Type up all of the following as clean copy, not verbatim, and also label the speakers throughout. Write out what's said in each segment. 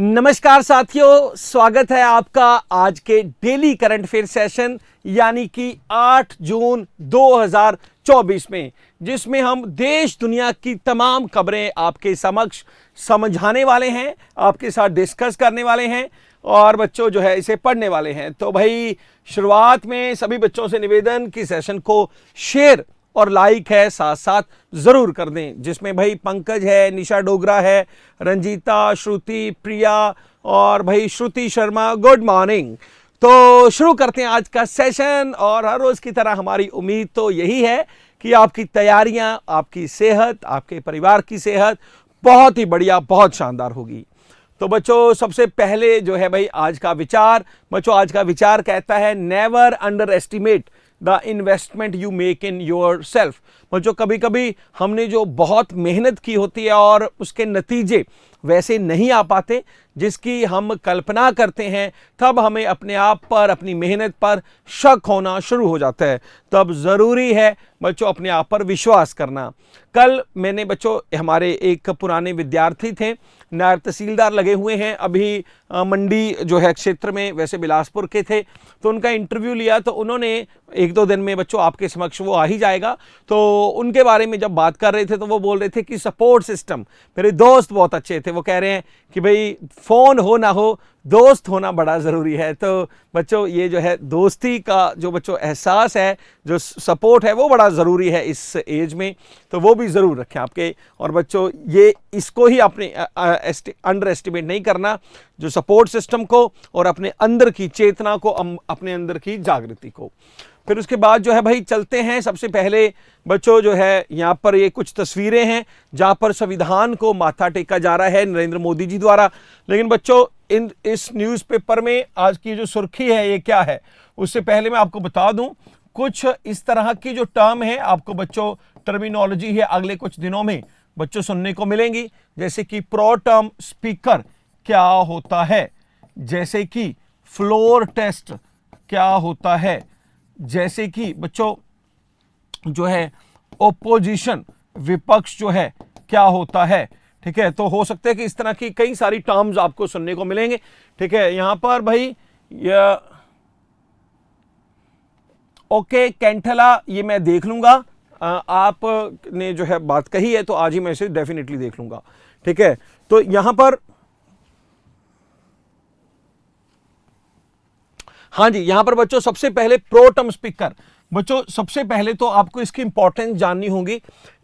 Speaker 1: नमस्कार साथियों, स्वागत है आपका आज के डेली करंट अफेयर सेशन यानी कि 8 जून 2024 में, जिसमें हम देश दुनिया की तमाम खबरें आपके समक्ष समझाने वाले हैं, आपके साथ डिस्कस करने वाले हैं और बच्चों जो है इसे पढ़ने वाले हैं। तो भाई शुरुआत में सभी बच्चों से निवेदन कि सेशन को शेयर और लाइक है साथ साथ जरूर कर दें, जिसमें भाई पंकज है, निशा डोगरा है, रंजीता, श्रुति, प्रिया और भाई श्रुति शर्मा। Good morning. तो शुरू करते हैं आज का सेशन और हर रोज की तरह हमारी उम्मीद तो यही है कि आपकी तैयारियां, आपकी सेहत, आपके परिवार की सेहत बहुत ही बढ़िया, बहुत शानदार होगी। तो बच्चों सबसे पहले जो है भाई आज का विचार कहता है never under estimate the investment you make in your self. बच्चों कभी कभी हमने जो बहुत मेहनत की होती है और उसके नतीजे वैसे नहीं आ पाते जिसकी हम कल्पना करते हैं, तब हमें अपने आप पर, अपनी मेहनत पर शक होना शुरू हो जाता है। तब ज़रूरी है बच्चों अपने आप पर विश्वास करना। कल मैंने बच्चों, हमारे एक पुराने विद्यार्थी थे, नायब तहसीलदार लगे हुए हैं अभी मंडी जो है क्षेत्र में, वैसे बिलासपुर के थे, तो उनका इंटरव्यू लिया। तो उन्होंने एक दो दिन में बच्चों आपके समक्ष वो आ ही जाएगा। तो उनके बारे में जब बात कर रहे थे तो वो बोल रहे थे कि सपोर्ट सिस्टम, मेरे दोस्त बहुत अच्छे थे। वो कह रहे हैं कि भाई फोन हो ना हो, दोस्त होना बड़ा ज़रूरी है। तो बच्चों ये जो है दोस्ती का जो बच्चों एहसास है, जो सपोर्ट है, वो बड़ा ज़रूरी है इस एज में, तो वो भी ज़रूर रखें आपके। और बच्चों ये इसको ही अपने अंडर एस्टिमेट नहीं करना, जो सपोर्ट सिस्टम को और अपने अंदर की चेतना को, अपने अंदर की जागृति को। फिर उसके बाद जो है भाई चलते हैं। सबसे पहले बच्चों जो है यहाँ पर ये कुछ तस्वीरें हैं जहाँ पर संविधान को माथा टेका जा रहा है नरेंद्र मोदी जी द्वारा। लेकिन बच्चों इस न्यूज़पेपर में आज की जो सुर्खी है ये क्या है, उससे पहले मैं आपको बता दूं कुछ इस तरह की जो टर्म है, आपको बच्चों टर्मिनोलॉजी है अगले कुछ दिनों में बच्चों सुनने को मिलेंगी। जैसे कि प्रो टर्म स्पीकर क्या होता है, जैसे कि फ्लोर टेस्ट क्या होता है, जैसे कि बच्चों जो है ओपोजिशन, विपक्ष जो है क्या होता है। ठीक है, तो हो सकता है कि इस तरह की कई सारी टर्म्स आपको सुनने को मिलेंगे। ठीक है, यहां पर भाई ओके कैंठला, ये मैं देख लूंगा। आपने जो है बात कही है तो आज ही मैं इसे डेफिनेटली देख लूंगा। ठीक है, तो यहां पर हाँ जी, यहां पर बच्चों सबसे पहले प्रो टर्म स्पीकर, बच्चों सबसे पहले तो आपको इसकी इंपॉर्टेंस जाननी होगी।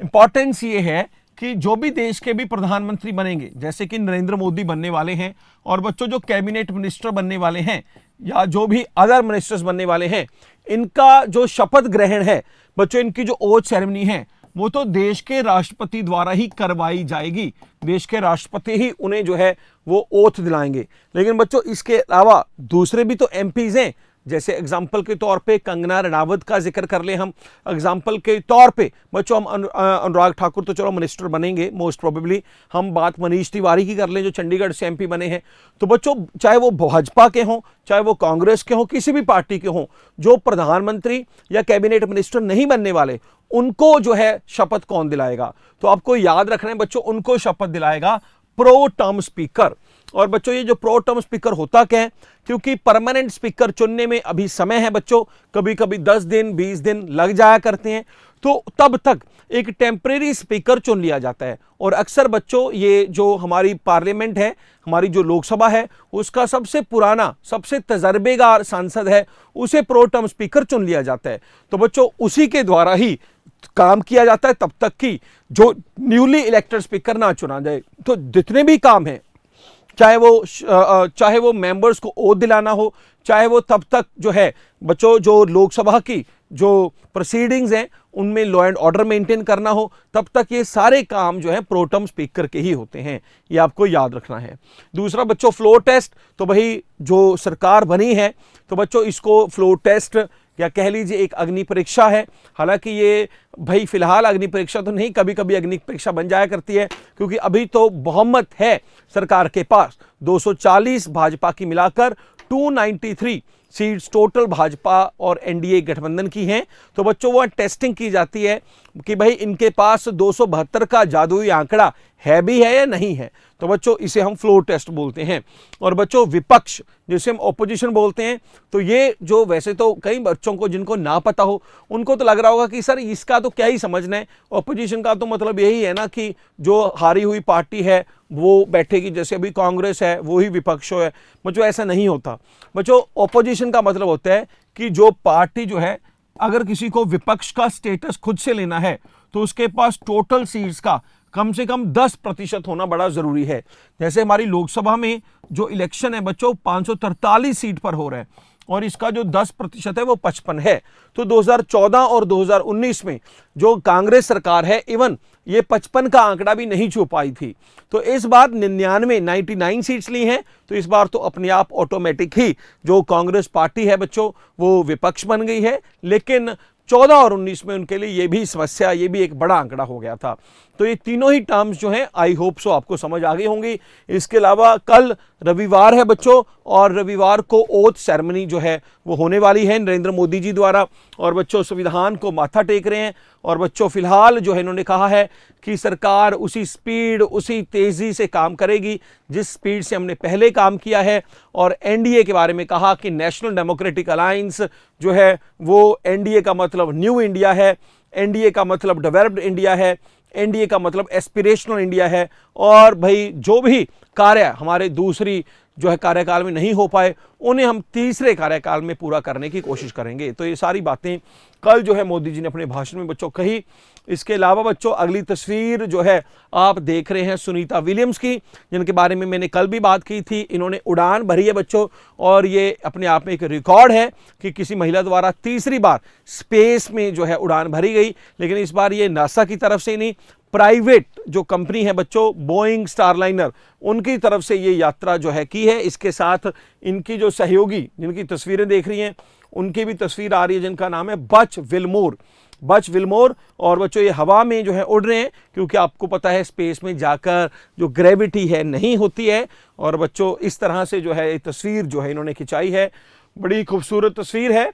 Speaker 1: इंपॉर्टेंस ये है कि जो भी देश के भी प्रधानमंत्री बनेंगे, जैसे कि नरेंद्र मोदी बनने वाले हैं, और बच्चों जो कैबिनेट मिनिस्टर बनने वाले हैं या जो भी अदर मिनिस्टर्स बनने वाले हैं, इनका जो शपथ ग्रहण है बच्चों, इनकी जो ओथ सेरेमनी है वो तो देश के राष्ट्रपति द्वारा ही करवाई जाएगी। देश के राष्ट्रपति ही उन्हें जो है वो ओथ दिलाएंगे। लेकिन बच्चों इसके अलावा दूसरे भी तो एमपीज हैं, जैसे एग्जाम्पल के तौर पे कंगना रनावत का जिक्र कर ले हम। एग्जाम्पल के तौर पे बच्चों हम अनुराग ठाकुर तो चलो मिनिस्टर बनेंगे मोस्ट प्रोबेबली। हम बात मनीष तिवारी की कर लें जो चंडीगढ़ से एमपी बने हैं। तो बच्चों चाहे वो भाजपा के हों, चाहे वो कांग्रेस के हों, किसी भी पार्टी के हों, जो प्रधानमंत्री या कैबिनेट मिनिस्टर नहीं बनने वाले, उनको जो है शपथ कौन दिलाएगा? तो आपको याद रखना है बच्चों, उनको शपथ दिलाएगा प्रो टर्म स्पीकर। और बच्चों ये जो प्रो टर्म स्पीकर होता क्या है, क्योंकि परमानेंट स्पीकर चुनने में अभी समय है बच्चों, कभी कभी 10 दिन 20 दिन लग जाया करते हैं, तो तब तक एक टेम्परेरी स्पीकर चुन लिया जाता है। और अक्सर बच्चों ये जो हमारी पार्लियामेंट है, हमारी जो लोकसभा है, उसका सबसे पुराना, सबसे तजर्बेकार सांसद है, उसे प्रो टर्म स्पीकर चुन लिया जाता है। तो बच्चों उसी के द्वारा ही काम किया जाता है तब तक कि जो न्यूली इलेक्टेड स्पीकर ना चुना जाए। तो जितने भी काम हैं, चाहे वो मेंबर्स को ओथ दिलाना हो, चाहे वो तब तक जो है बच्चों जो लोकसभा की जो प्रोसीडिंग्स हैं उनमें लॉ एंड ऑर्डर मेंटेन करना हो, तब तक ये सारे काम जो है प्रो टर्म स्पीकर के ही होते हैं। ये आपको याद रखना है। दूसरा बच्चों फ्लोर टेस्ट, तो भाई जो सरकार बनी है तो बच्चों इसको फ्लोर टेस्ट या कह लीजिए एक अग्नि परीक्षा है। हालांकि ये भाई फिलहाल अग्नि परीक्षा तो नहीं, कभी कभी अग्नि परीक्षा बन जाया करती है, क्योंकि अभी तो बहुमत है सरकार के पास 240 भाजपा की मिलाकर 293 सीट्स टोटल भाजपा और एनडीए गठबंधन की हैं। तो बच्चों वह टेस्टिंग की जाती है कि भाई इनके पास 272 का जादुई आंकड़ा है भी है या नहीं है। तो बच्चों इसे हम फ्लोर टेस्ट बोलते हैं। और बच्चों विपक्ष जिसे हम ऑपोजिशन बोलते हैं, तो ये जो वैसे तो कई बच्चों को जिनको ना पता हो उनको तो लग रहा होगा कि सर इसका तो क्या ही समझना है, ऑपोजिशन का तो मतलब यही है ना कि जो हारी हुई पार्टी है वो बैठेगी, जैसे अभी कांग्रेस है वो ही विपक्ष है। बच्चों ऐसा नहीं होता। बच्चों ऑपोजिशन का मतलब होता है कि जो पार्टी जो है, अगर किसी को विपक्ष का स्टेटस खुद से लेना है तो उसके पास टोटल सीट्स का कम से कम 10% होना बड़ा जरूरी है। जैसे हमारी लोकसभा में जो इलेक्शन है बच्चों 543 सीट पर हो रहा है और इसका जो 10% है वो 55 है। तो 2014 और 2019 में जो कांग्रेस सरकार है इवन ये 55 का आंकड़ा भी नहीं छू पाई थी। तो इस बार 99 सीट्स ली हैं। तो इस बार तो अपने आप ऑटोमेटिक ही जो कांग्रेस पार्टी है बच्चों वो विपक्ष बन गई है। लेकिन 14 और 19 में उनके लिए ये भी समस्या, ये भी एक बड़ा आंकड़ा हो गया था। तो ये तीनों ही टर्म्स जो हैं आई होप सो आपको समझ आ गई होंगी। इसके अलावा कल रविवार है बच्चों और रविवार को ओथ सेरेमनी जो है वो होने वाली है नरेंद्र मोदी जी द्वारा। और बच्चों संविधान को माथा टेक रहे हैं और बच्चों फिलहाल जो है इन्होंने कहा है कि सरकार उसी स्पीड उसी तेजी से काम करेगी जिस स्पीड से हमने पहले काम किया है। और एनडीए के बारे में कहा कि नेशनल डेमोक्रेटिक अलायंस जो है वो एनडीए का मतलब न्यू इंडिया है, एनडीए का मतलब डेवलप्ड इंडिया है, एनडीए का मतलब एस्पिरेशनल इंडिया है। और भाई जो भी कार्य हमारे दूसरी जो है कार्यकाल में नहीं हो पाए उन्हें हम तीसरे कार्यकाल में पूरा करने की कोशिश करेंगे। तो ये सारी बातें कल जो है मोदी जी ने अपने भाषण में बच्चों कही। इसके अलावा बच्चों अगली तस्वीर जो है आप देख रहे हैं सुनीता विलियम्स की, जिनके बारे में मैंने कल भी बात की थी। इन्होंने उड़ान भरी है बच्चों और ये अपने आप में एक रिकॉर्ड है कि किसी महिला द्वारा तीसरी बार स्पेस में जो है उड़ान भरी गई। लेकिन इस बार ये नासा की तरफ से नहीं, प्राइवेट जो कंपनी है बच्चों बोइंग स्टारलाइनर उनकी तरफ से ये यात्रा जो है की है। इसके साथ इनकी जो सहयोगी जिनकी तस्वीरें देख रही हैं उनकी भी तस्वीर आ रही है, जिनका नाम है बच विल्मोर। और बच्चों ये हवा में जो है उड़ रहे हैं क्योंकि आपको पता है स्पेस में जाकर जो ग्रेविटी है नहीं होती है। और बच्चों इस तरह से जो है ये तस्वीर जो है इन्होंने खिंचाई है, बड़ी खूबसूरत तस्वीर है।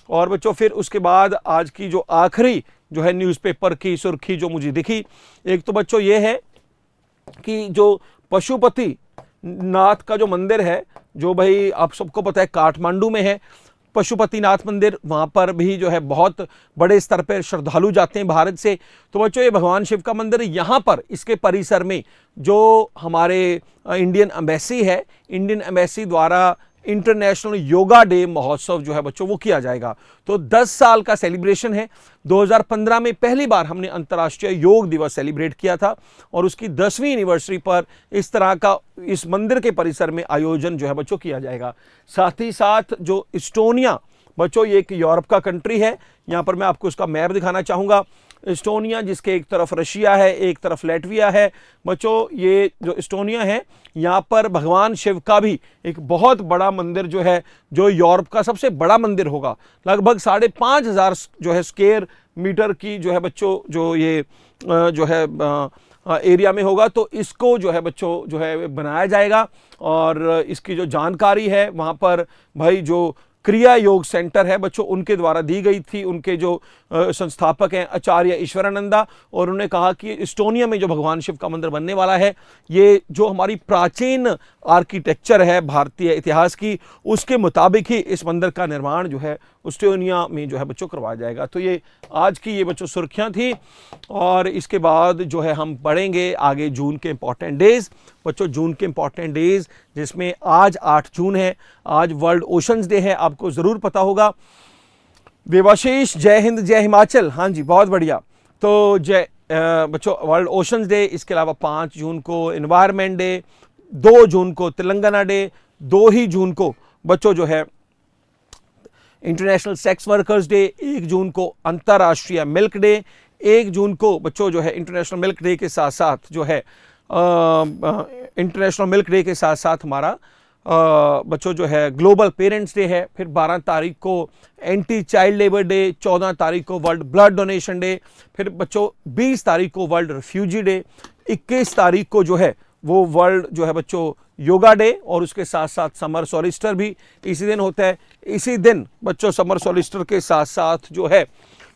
Speaker 1: और बच्चों फिर उसके बाद आज की जो आखिरी जो है न्यूज़पेपर की सुर्खी जो मुझे दिखी, एक तो बच्चों ये है कि जो पशुपति नाथ का जो मंदिर है जो भाई आप सबको पता है काठमांडू में है, पशुपतिनाथ मंदिर, वहाँ पर भी जो है बहुत बड़े स्तर पर श्रद्धालु जाते हैं भारत से। तो बच्चों ये भगवान शिव का मंदिर है। यहाँ पर इसके परिसर में जो हमारे इंडियन एम्बेसी है, इंडियन एम्बेसी द्वारा इंटरनेशनल योगा डे महोत्सव जो है बच्चों वो किया जाएगा। तो 10 साल का सेलिब्रेशन है। 2015 में पहली बार हमने अंतर्राष्ट्रीय योग दिवस सेलिब्रेट किया था और उसकी 10वीं एनिवर्सरी पर इस तरह का इस मंदिर के परिसर में आयोजन जो है बच्चों किया जाएगा। साथ ही साथ जो इस्टोनिया बच्चों ये एक यूरोप का कंट्री है, यहाँ पर मैं आपको उसका मैप दिखाना चाहूँगा। इस्टोनिया जिसके एक तरफ रशिया है एक तरफ लैटविया है। बच्चों ये जो इस्टोनिया है यहाँ पर भगवान शिव का भी एक बहुत बड़ा मंदिर जो है जो यूरोप का सबसे बड़ा मंदिर होगा, लगभग 5,500 जो है स्क्वायर मीटर की जो है बच्चों जो ये जो है एरिया में होगा। तो इसको जो है बच्चों जो है बनाया जाएगा और इसकी जो जानकारी है वहाँ पर भाई जो क्रिया योग सेंटर है बच्चों उनके द्वारा दी गई थी। उनके जो संस्थापक हैं आचार्य ईश्वरानंदा, और उन्होंने कहा कि इस्टोनिया में जो भगवान शिव का मंदिर बनने वाला है ये जो हमारी प्राचीन आर्किटेक्चर है भारतीय इतिहास की उसके मुताबिक ही इस मंदिर का निर्माण जो है इस्टोनिया में जो है बच्चों करवाया जाएगा। तो ये आज की ये बच्चों सुर्खियाँ थी। और इसके बाद जो है हम पढ़ेंगे आगे जून के इंपॉर्टेंट डेज। बच्चों जून के इंपॉर्टेंट डेज जिसमें आज 8 जून है, आज वर्ल्ड ओशंस डे है, आपको ज़रूर पता होगा। देवाशीष जय हिंद जय हिमाचल, हाँ जी बहुत बढ़िया। तो जय बच्चों वर्ल्ड ओशंस डे। इसके अलावा 5 जून को एनवायरनमेंट डे, 2 जून को तेलंगाना डे, 2 ही जून को बच्चों जो है इंटरनेशनल सेक्स वर्कर्स डे, 1 जून को अंतर्राष्ट्रीय मिल्क डे, 1 जून को बच्चों जो है इंटरनेशनल मिल्क डे के साथ साथ जो है इंटरनेशनल मिल्क डे के साथ साथ हमारा बच्चों जो है ग्लोबल पेरेंट्स डे है। फिर 12 तारीख को एंटी चाइल्ड लेबर डे, 14 तारीख को वर्ल्ड ब्लड डोनेशन डे, फिर बच्चों 20 तारीख को वर्ल्ड रिफ्यूजी डे, 21 तारीख को जो है वो वर्ल्ड जो है बच्चों योगा डे, और उसके साथ साथ समर सोलिस्टर भी इसी दिन होता है। इसी दिन बच्चों समर सोलिस्टर के साथ साथ जो है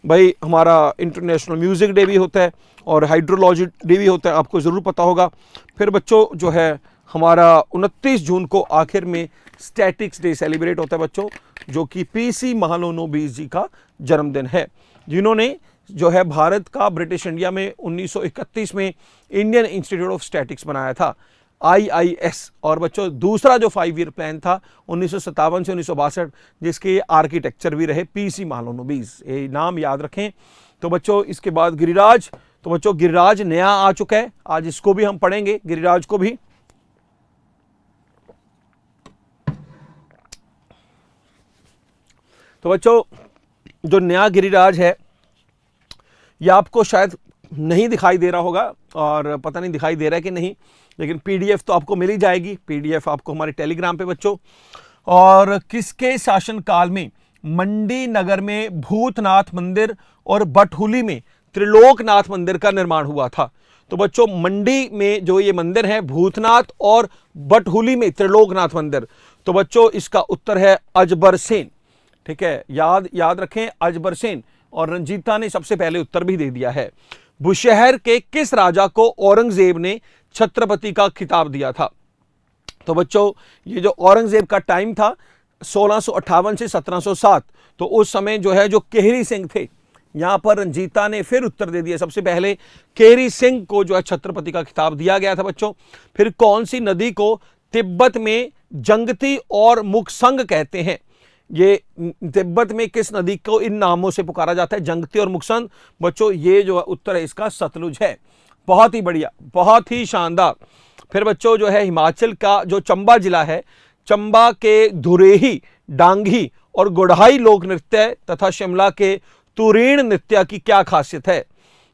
Speaker 1: भाई हमारा इंटरनेशनल म्यूज़िक डे भी होता है और हाइड्रोलॉजी डे भी होता है, आपको ज़रूर पता होगा। फिर बच्चों जो है हमारा 29 जून को आखिर में स्टैटिक्स डे सेलिब्रेट होता है बच्चों, जो कि पीसी महालनोबिस जी का जन्मदिन है, जिन्होंने जो है भारत का ब्रिटिश इंडिया में 1931 में इंडियन इंस्टीट्यूट ऑफ स्टैटिक्स बनाया था, IIS। और बच्चों दूसरा जो 5 ईयर प्लान था 1957 से 1962, जिसके आर्किटेक्चर भी रहे पीसी महालनोबिस, ये नाम याद रखें। तो बच्चों इसके बाद गिरिराज, तो बच्चों गिरिराज नया आ चुका है, आज इसको भी हम पढ़ेंगे, गिरिराज को भी। तो बच्चों जो नया गिरिराज है यह आपको शायद नहीं दिखाई दे रहा होगा, और पता नहीं दिखाई दे रहा है कि नहीं, लेकिन पीडीएफ तो आपको मिल ही जाएगी, पीडीएफ आपको हमारे टेलीग्राम पे बच्चों। और किसके शासनकाल में मंडी नगर में भूतनाथ मंदिर और बटहुली में त्रिलोकनाथ मंदिर का निर्माण हुआ था? तो बच्चों मंडी में जो ये मंदिर है भूतनाथ और बटहुली में त्रिलोकनाथ मंदिर, तो बच्चों इसका उत्तर है अजबर सेन। ठीक है, याद रखें अजबर सेन, और रंजीता ने सबसे पहले उत्तर भी दे दिया है। बुशहर के किस राजा को औरंगजेब ने छत्रपति का खिताब दिया था? तो बच्चों ये जो औरंगजेब का टाइम था 1658 से 1707, तो उस समय जो है जो केहरी सिंह थे, यहां पर रंजीता ने फिर उत्तर दे दिया, सबसे पहले केहरी सिंह को जो है छत्रपति का खिताब दिया गया था बच्चों। फिर कौन सी नदी को तिब्बत में जंगती और मुकसंग कहते हैं? ये तिब्बत में किस नदी को इन नामों से पुकारा जाता है, जंगती और मुकसंग? बच्चों ये जो उत्तर है इसका सतलुज है। बहुत ही बढ़िया, बहुत ही शानदार। फिर बच्चों जो है हिमाचल का जो चंबा जिला है, चंबा के धुरेही, डांगी और गुड़ाई लोक नृत्य तथा शिमला के तुरीण नृत्य की क्या खासियत है?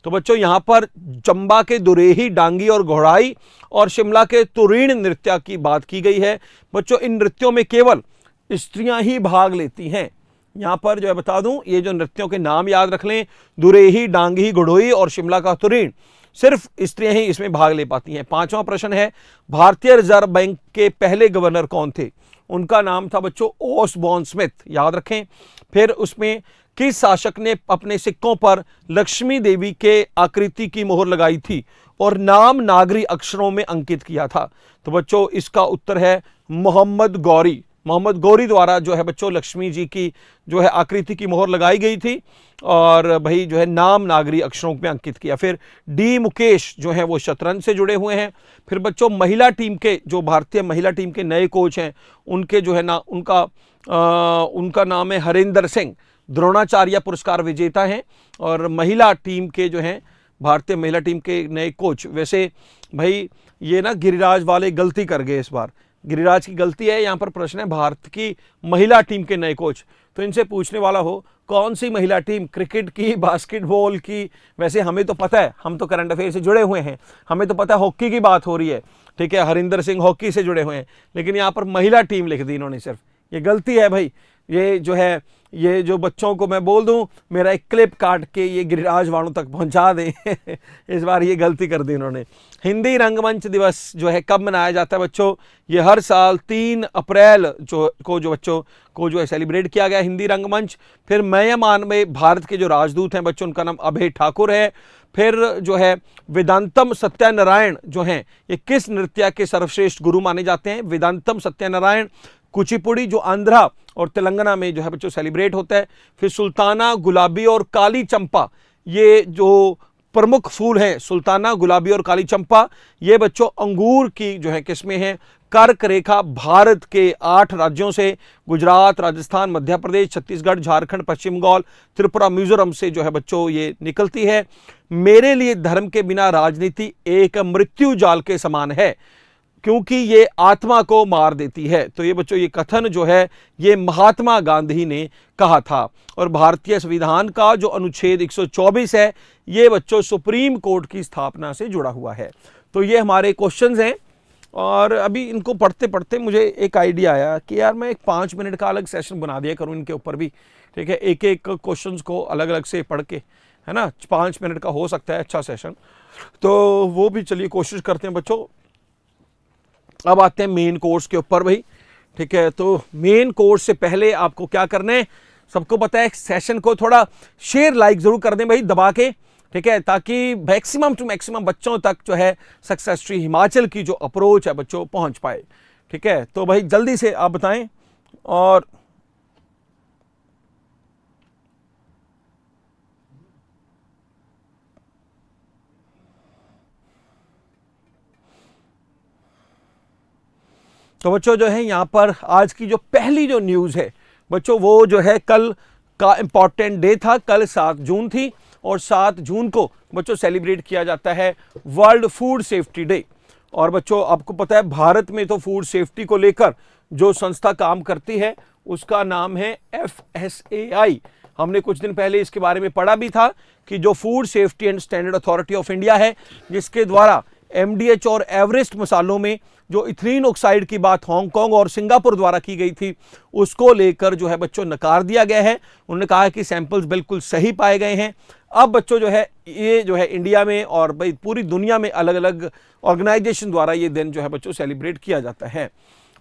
Speaker 1: तो बच्चों यहां पर चंबा के दुरेही, डांगी और घोड़ाई और शिमला के तुरीण नृत्य की बात की गई है। बच्चों इन नृत्यों में केवल स्त्रियां ही भाग लेती हैं। यहां पर जो है बता दूं, ये जो नृत्यों के नाम याद रख लें, दुरेही, डांगी, घोड़ोई और शिमला का तुरीण, सिर्फ स्त्रियां ही इसमें भाग ले पाती हैं। 5वां प्रश्न है, भारतीय रिजर्व बैंक के पहले गवर्नर कौन थे? उनका नाम था बच्चों ओसबॉर्न स्मिथ, याद रखें। फिर उसमें किस शासक ने अपने सिक्कों पर लक्ष्मी देवी के आकृति की मोहर लगाई थी और नाम नागरी अक्षरों में अंकित किया था? तो बच्चों इसका उत्तर है मोहम्मद गौरी। मोहम्मद गौरी द्वारा जो है बच्चों लक्ष्मी जी की जो है आकृति की मोहर लगाई गई थी, और भाई जो है नाम नागरी अक्षरों में अंकित किया। फिर डी मुकेश जो है वो शतरंज से जुड़े हुए हैं। फिर बच्चों महिला टीम के जो भारतीय महिला टीम के नए कोच हैं, उनके जो है ना उनका नाम है हरिंदर सिंह, द्रोणाचार्य पुरस्कार विजेता हैं। और महिला टीम के जो हैं भारतीय महिला टीम के नए कोच, वैसे भाई ये ना गिरिराज वाले गलती कर गए, इस बार गिरिराज की गलती है। यहाँ पर प्रश्न है भारत की महिला टीम के नए कोच, तो इनसे पूछने वाला हो कौन सी महिला टीम, क्रिकेट की, बास्केटबॉल की? वैसे हमें तो पता है, हम तो करंट अफेयर से जुड़े हुए हैं, हमें तो पता है हॉकी की बात हो रही है, ठीक है, हरिंदर सिंह हॉकी से जुड़े हुए हैं, लेकिन यहाँ पर महिला टीम लिख दी इन्होंने सिर्फ, ये गलती है भाई। ये जो है ये जो बच्चों को मैं बोल दूं मेरा एक क्लिप काट के ये गिरिराज वालों तक पहुंचा दें इस बार ये गलती कर दी इन्होंने। हिंदी रंगमंच दिवस जो है कब मनाया जाता है बच्चों? ये हर साल 3 अप्रैल जो बच्चों को जो है सेलिब्रेट किया गया हिंदी रंगमंच। फिर म्यांमार में भारत के जो राजदूत हैं बच्चों, उनका नाम अभय ठाकुर है। फिर जो है वेदांतम सत्यानारायण जो हैं ये किस नृत्य के सर्वश्रेष्ठ गुरु माने जाते हैं? वेदांतम सत्यानारायण कुचिपुड़ी जो आंध्रा और तेलंगाना में जो है बच्चों सेलिब्रेट होता है। फिर सुल्ताना, गुलाबी और काली चंपा, ये जो प्रमुख फूल हैं सुल्ताना, गुलाबी और काली चंपा, ये बच्चों अंगूर की जो है किस्में हैं। कर्क रेखा भारत के 8 राज्यों से, गुजरात, राजस्थान, मध्य प्रदेश, छत्तीसगढ़, झारखंड, पश्चिम बंगाल, त्रिपुरा, मिजोरम से जो है बच्चों ये निकलती है। मेरे लिए धर्म के बिना राजनीति एक मृत्यु जाल के समान है क्योंकि ये आत्मा को मार देती है। तो ये बच्चों ये कथन जो है ये महात्मा गांधी ने कहा था। और भारतीय संविधान का जो अनुच्छेद 124 है ये बच्चों सुप्रीम कोर्ट की स्थापना से जुड़ा हुआ है। तो ये हमारे क्वेश्चंस हैं, और अभी इनको पढ़ते पढ़ते मुझे एक आइडिया आया कि यार मैं एक 5 मिनट का अलग सेशन बना दिया करूं इनके ऊपर भी, ठीक है, एक एक क्वेश्चंस को अलग अलग से पढ़ के, है ना, 5 मिनट का हो सकता है अच्छा सेशन, तो वो भी चलिए कोशिश करते हैं बच्चों। अब आते हैं मेन कोर्स के ऊपर भाई, ठीक है। तो मेन कोर्स से पहले आपको क्या करना है, सबको पता है, सेशन को थोड़ा शेयर लाइक जरूर कर दें भाई दबा के, ठीक है, ताकि मैक्सिमम टू मैक्सिमम बच्चों तक जो है सक्सेस ट्री हिमाचल की जो अप्रोच है बच्चों पहुंच पाए, ठीक है। तो भाई जल्दी से आप बताएं। और तो बच्चों जो है यहाँ पर आज की जो पहली जो न्यूज़ है बच्चों, वो जो है कल का इम्पॉर्टेंट डे था, कल 7 जून थी, और 7 जून को बच्चों सेलिब्रेट किया जाता है वर्ल्ड फूड सेफ्टी डे। और बच्चों आपको पता है भारत में तो फूड सेफ्टी को लेकर जो संस्था काम करती है उसका नाम है FSAI। हमने कुछ दिन पहले इसके बारे में पढ़ा भी था कि जो food safety and standard authority of India है, जिसके द्वारा MDH और एवरेस्ट मसालों में जो इथीलीन ऑक्साइड की बात हांगकांग और सिंगापुर द्वारा की गई थी, उसको लेकर जो है बच्चों नकार दिया गया है। उन्होंने कहा कि सैंपल्स बिल्कुल सही पाए गए हैं। अब बच्चों जो है ये जो है इंडिया में और भाई पूरी दुनिया में अलग अलग ऑर्गेनाइजेशन द्वारा ये दिन जो है बच्चों सेलिब्रेट किया जाता है।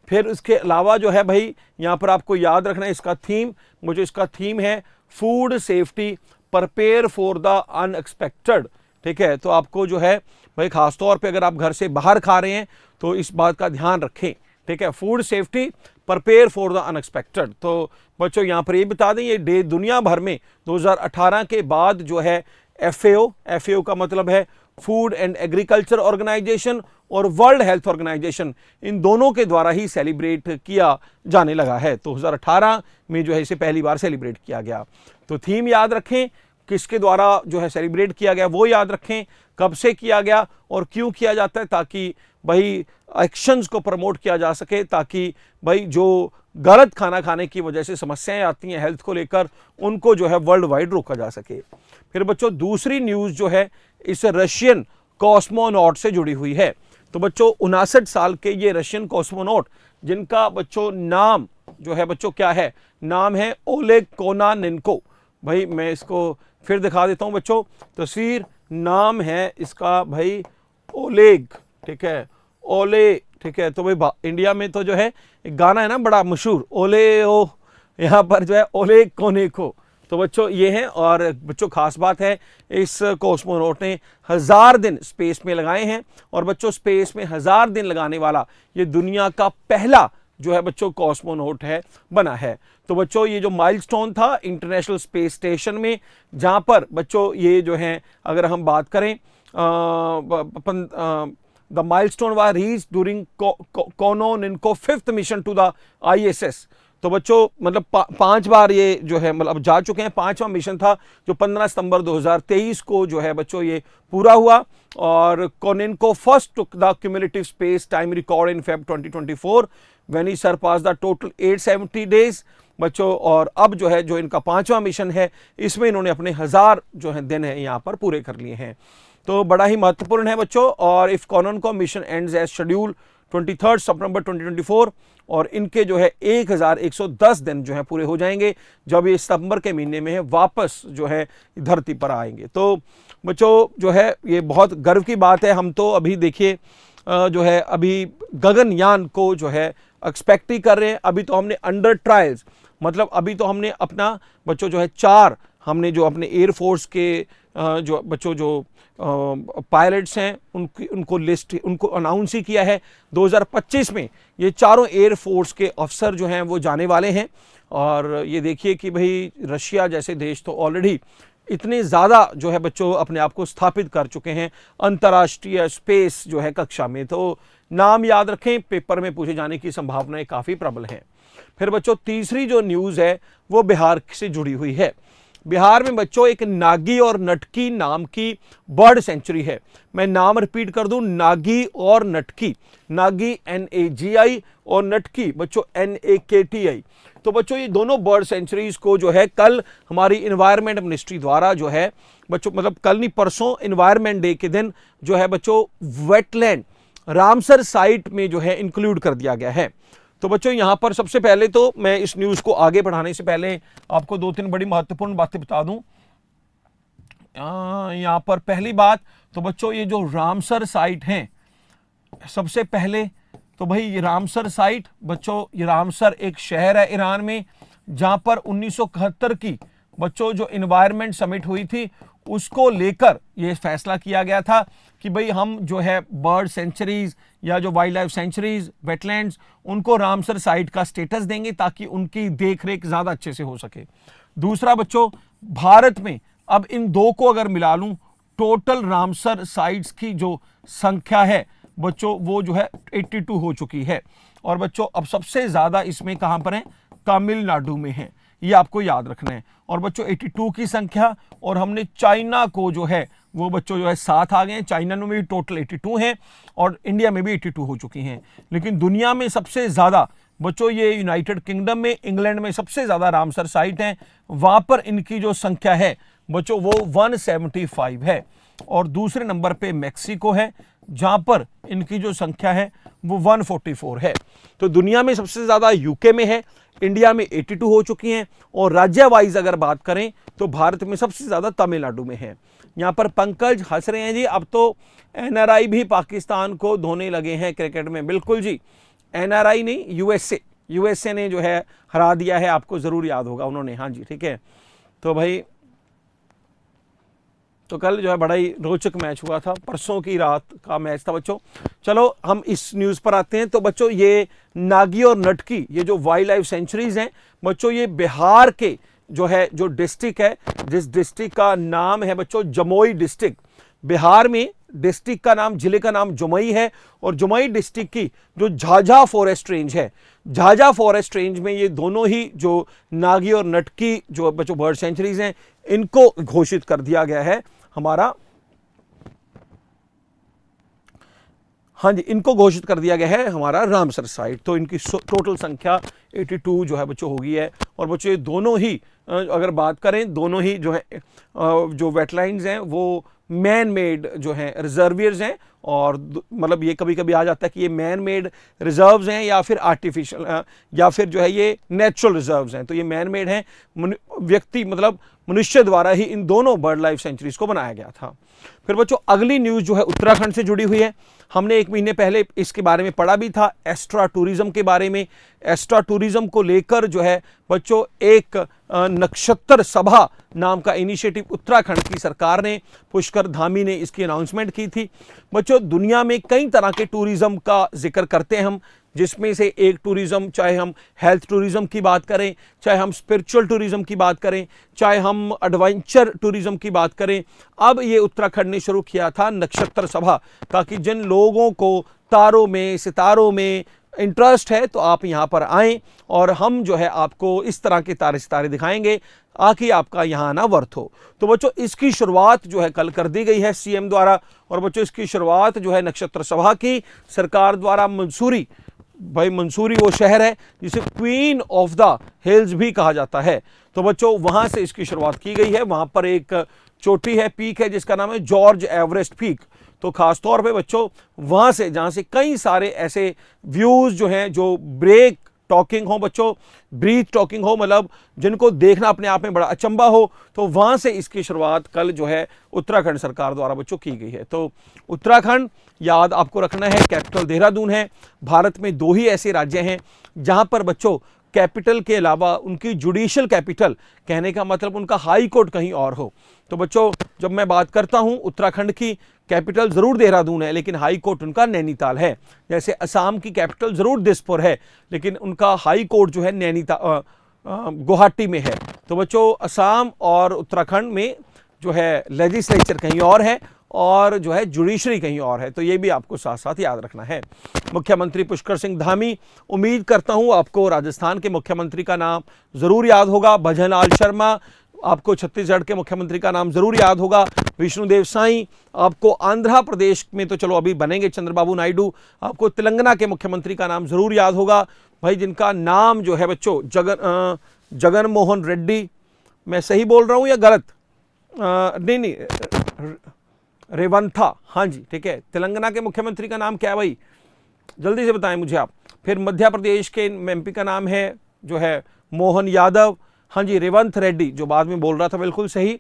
Speaker 1: फिर इसके अलावा जो है भाई यहाँ पर आपको याद रखना है इसका थीम, मुझे इसका थीम है food safety prepare for the unexpected, ठीक है। तो आपको जो है भाई खासतौर पे अगर आप घर से बाहर खा रहे हैं तो इस बात का ध्यान रखें, ठीक है। Food safety prepare for the unexpected. तो बच्चों यहाँ पर ये बता दें ये डे दुनिया भर में 2018 के बाद जो है FAO का मतलब है फूड एंड एग्रीकल्चर ऑर्गेनाइजेशन, और वर्ल्ड हेल्थ ऑर्गेनाइजेशन, इन दोनों के द्वारा ही सेलिब्रेट किया जाने लगा है। तो 2018 में जो है इसे पहली बार सेलिब्रेट किया गया। तो थीम याद रखें, किसके द्वारा जो है सेलिब्रेट किया गया वो याद रखें, कब से किया गया और क्यों किया जाता है, ताकि भाई एक्शंस को प्रमोट किया जा सके, ताकि भाई जो गलत खाना खाने की वजह से समस्याएं आती हैं हेल्थ को लेकर, उनको जो है वर्ल्ड वाइड रोका जा सके। फिर बच्चों दूसरी न्यूज़ जो है इस रशियन कॉस्मोनॉट से जुड़ी हुई है। तो बच्चों 59 साल के ये रशियन कॉस्मोनॉट, जिनका बच्चों नाम जो है बच्चों क्या है, नाम है ओलेग कोनानेंको। भाई मैं इसको फिर दिखा देता हूं बच्चों तस्वीर, नाम है इसका भाई ओलेग, ठीक है, ओले, ठीक है। तो भाई इंडिया में तो जो है एक गाना है ना बड़ा मशहूर, ओले ओ, यहाँ पर जो है ओलेग कोनेको। तो बच्चों ये है, और बच्चों खास बात है इस कॉस्मोनॉट ने 1000 दिन स्पेस में लगाए हैं, और बच्चों स्पेस में 1000 दिन लगाने वाला ये दुनिया का पहला जो है बच्चों कॉस्मोनॉट है बना है। तो बच्चों ये जो माइलस्टोन था इंटरनेशनल स्पेस स्टेशन में, जहां पर बच्चों ये जो है अगर हम बात करें the milestone was reached during Kononenko 5th mission to the ISS। तो बच्चों मतलब 5 बार ये जो है मतलब जा चुके हैं, 5वां मिशन था जो 15 सितंबर 2023 को जो है बच्चों ये पूरा हुआ। और Kononenko first took the cumulative space time record in Feb 2024 when he surpassed the total 870 days बच्चों। और अब जो है जो इनका 5वां मिशन है, इसमें इन्होंने अपने 1000 जो है दिन है यहाँ पर पूरे कर लिए हैं। तो बड़ा ही महत्वपूर्ण है बच्चों। और if Kononenko mission ends as schedule 23 सितंबर 2024, और इनके जो है 1110 दिन जो है पूरे हो जाएंगे जब ये सितंबर के महीने में है वापस जो है धरती पर आएंगे। तो बच्चों जो है ये बहुत गर्व की बात है। हम तो अभी देखिए जो है अभी गगनयान को जो है एक्सपेक्ट ही कर रहे हैं। अभी तो हमने अंडर ट्रायल्स, मतलब अभी तो हमने अपना बच्चों जो है 4 हमने जो अपने एयरफोर्स के जो बच्चों जो पायलट्स हैं उनको लिस्ट उनको अनाउंस ही किया है। 2025 में ये चारों एयरफोर्स के अफसर जो हैं वो जाने वाले हैं। और ये देखिए कि भाई रशिया जैसे देश तो ऑलरेडी इतने ज़्यादा जो है बच्चों अपने आप को स्थापित कर चुके हैं अंतर्राष्ट्रीय स्पेस जो है कक्षा में। तो नाम याद रखें, पेपर में पूछे जाने की संभावनाएं काफ़ी प्रबल हैं। फिर बच्चों तीसरी जो न्यूज़ है वो बिहार से जुड़ी हुई है। बिहार में बच्चों एक नागी और नटकी नाम की बर्ड सेंचुरी है। मैं नाम रिपीट कर दूं, नागी और नटकी, नागी NAGI और नटकी बच्चों NAKTI। तो बच्चों ये दोनों बर्ड सेंचुरीज को जो है कल हमारी इन्वायरमेंट मिनिस्ट्री द्वारा जो है बच्चों मतलब कल नहीं परसों इन्वायरमेंट डे के दिन जो है बच्चों वेटलैंड रामसर साइट में जो है इंक्लूड कर दिया गया है। तो बच्चों यहाँ पर सबसे पहले तो मैं इस न्यूज़ को आगे बढ़ाने से पहले आपको 2-3 बड़ी महत्वपूर्ण बातें बता दूं। यहाँ पर पहली बात तो बच्चों ये जो रामसर साइट हैं, सबसे पहले तो भाई ये रामसर साइट बच्चों, ये रामसर एक शहर है ईरान में, जहां पर 1971 की बच्चों जो इन्वायरमेंट समिट हुई थी उसको लेकर ये फैसला किया गया था कि भाई हम जो है बर्ड सेंचुरीज या जो वाइल्ड लाइफ सेंचुरीज, वेटलैंड्स, उनको रामसर साइट का स्टेटस देंगे ताकि उनकी देखरेख ज्यादा अच्छे से हो सके। दूसरा बच्चों, भारत में अब इन दो को अगर मिला लूं, टोटल रामसर साइट्स की जो संख्या है बच्चों वो जो है 82 हो चुकी है। और बच्चों अब सबसे ज्यादा इसमें कहां पर है? तमिलनाडु में है, ये आपको याद रखना है। और बच्चों 82 की संख्या, और हमने चाइना को जो है वो बच्चों जो है साथ आ गए हैं। चाइना में भी टोटल 82 हैं और इंडिया में भी 82 हो चुकी हैं। लेकिन दुनिया में सबसे ज्यादा बच्चों ये यूनाइटेड किंगडम में, इंग्लैंड में सबसे ज्यादा रामसर साइट हैं, वहां पर इनकी जो संख्या है बच्चों वो 175 है। और दूसरे नंबर पे मैक्सिको है, जहां पर इनकी जो संख्या है वो 144 है। तो दुनिया में सबसे ज्यादा यूके में है, इंडिया में 82 हो चुकी हैं, और राज्य वाइज अगर बात करें तो भारत में सबसे ज्यादा तमिलनाडु में है। यहां पर पंकज हंस रहे हैं जी, अब तो एनआरआई भी पाकिस्तान को धोने लगे हैं क्रिकेट में। बिल्कुल जी, एनआरआई नहीं, यूएसए ने जो है हरा दिया है, आपको जरूर याद होगा उन्होंने। हाँ जी ठीक है। तो भाई तो कल जो है बड़ा ही रोचक मैच हुआ था, परसों की रात का मैच था बच्चों। चलो हम इस न्यूज़ पर आते हैं। तो बच्चों ये नागी और नटकी, ये जो वाइल्ड लाइफ सेंचुरीज हैं बच्चों, ये बिहार के जो है जो डिस्ट्रिक्ट है, जिस डिस्ट्रिक्ट का नाम है बच्चों जमुई डिस्ट्रिक्ट। बिहार में डिस्ट्रिक्ट का नाम, जिले का नाम जमुई है, और जमुई डिस्ट्रिक्ट की जो झाझा फॉरेस्ट रेंज है, झाझा फॉरेस्ट रेंज में ये दोनों ही जो नागी और नटकी जो बच्चों बर्ड सेंचुरीज हैं, इनको घोषित कर दिया गया है हमारा। हाँ जी, इनको घोषित कर दिया गया है हमारा रामसर साइट। तो इनकी टोटल संख्या 82 जो है बच्चों होगी है। और बच्चों ये दोनों ही अगर बात करें, दोनों ही जो है जो वेटलैंड्स हैं वो मैन मेड जो हैं रिजर्वियर्स हैं। और मतलब ये कभी कभी आ जाता है कि ये मैन मेड रिजर्व्स हैं या फिर आर्टिफिशियल या फिर जो है ये नेचुरल रिजर्व्स हैं। तो ये मैन मेड हैं, व्यक्ति मतलब मनुष्य द्वारा ही इन दोनों बर्ड लाइफ सेंचुरीज को बनाया गया था। फिर बच्चों अगली न्यूज़ जो है उत्तराखंड से जुड़ी हुई है। हमने एक महीने पहले इसके बारे में पढ़ा भी था, एस्ट्रा टूरिज्म के बारे में। एस्ट्रा टूरिज्म को लेकर जो है बच्चों एक नक्षत्र सभा नाम का इनिशिएटिव उत्तराखंड की सरकार ने, पुष्कर धामी ने इसकी अनाउंसमेंट की थी। बच्चों दुनिया में कई तरह के टूरिज्म का जिक्र करते हैं हम, जिसमें से एक टूरिज्म, चाहे हम हेल्थ टूरिज्म की बात करें, चाहे हम स्पिरिचुअल टूरिज्म की बात करें, चाहे हम एडवेंचर टूरिज्म की बात करें। अब ये उत्तराखंड ने शुरू किया था नक्षत्र सभा, ताकि जिन लोगों को तारों में, सितारों में इंटरेस्ट है तो आप यहाँ पर आएँ और हम जो है आपको इस तरह के तारे सितारे दिखाएंगे आकि आपका यहाँ आना वर्थ हो। तो बच्चों इसकी शुरुआत जो है कल कर दी गई है सीएम द्वारा। और बच्चों इसकी शुरुआत जो है नक्षत्र सभा की सरकार द्वारा मंसूरी, भाई मंसूरी वो शहर है जिसे क्वीन ऑफ द हिल्स भी कहा जाता है। तो बच्चों वहां से इसकी शुरुआत की गई है। वहां पर एक चोटी है, पीक है, जिसका नाम है जॉर्ज एवरेस्ट पीक। तो खासतौर पे बच्चों वहां से, जहां से कई सारे ऐसे व्यूज जो हैं जो ब्रेक टॉकिंग हो बच्चों, ब्रीथ टॉकिंग हो, मतलब जिनको देखना अपने आप में बड़ा अचंबा हो, तो वहां से इसकी शुरुआत कल जो है उत्तराखंड सरकार द्वारा बच्चों की गई है। तो उत्तराखंड याद आपको रखना है, कैपिटल देहरादून है। भारत में दो ही ऐसे राज्य हैं जहां पर बच्चों कैपिटल के अलावा उनकी जुडिशियल कैपिटल, कहने का मतलब उनका हाई कोर्ट कहीं और हो। तो बच्चों जब मैं बात करता हूं उत्तराखंड की, कैपिटल जरूर देहरादून है लेकिन हाई कोर्ट उनका नैनीताल है। जैसे असम की कैपिटल जरूर दिसपुर है लेकिन उनका हाई कोर्ट जो है नैनीताल गुवाहाटी में है। तो बच्चों असम और उत्तराखंड में जो है लेजिस्लेचर कहीं और है और जो है जुडिशरी कहीं और है। तो ये भी आपको साथ साथ याद रखना है। मुख्यमंत्री पुष्कर सिंह धामी, उम्मीद करता हूं आपको राजस्थान के मुख्यमंत्री का नाम जरूर याद होगा, भजनलाल शर्मा। आपको छत्तीसगढ़ के मुख्यमंत्री का नाम जरूर याद होगा, विष्णुदेव साई। आपको आंध्र प्रदेश में तो चलो अभी बनेंगे चंद्रबाबू नायडू। आपको तेलंगाना के मुख्यमंत्री का नाम जरूर याद होगा, भाई जिनका नाम जो है बच्चों जगन मोहन रेड्डी। मैं सही बोल रहा हूं या गलत? नहीं, रेवंथा। हाँ जी ठीक है। तेलंगाना के मुख्यमंत्री का नाम क्या है भाई, जल्दी से बताएं मुझे आप। फिर मध्य प्रदेश के एमपी का नाम है जो है मोहन यादव। हाँ जी, रेवंत रेड्डी, जो बाद में बोल रहा था बिल्कुल सही,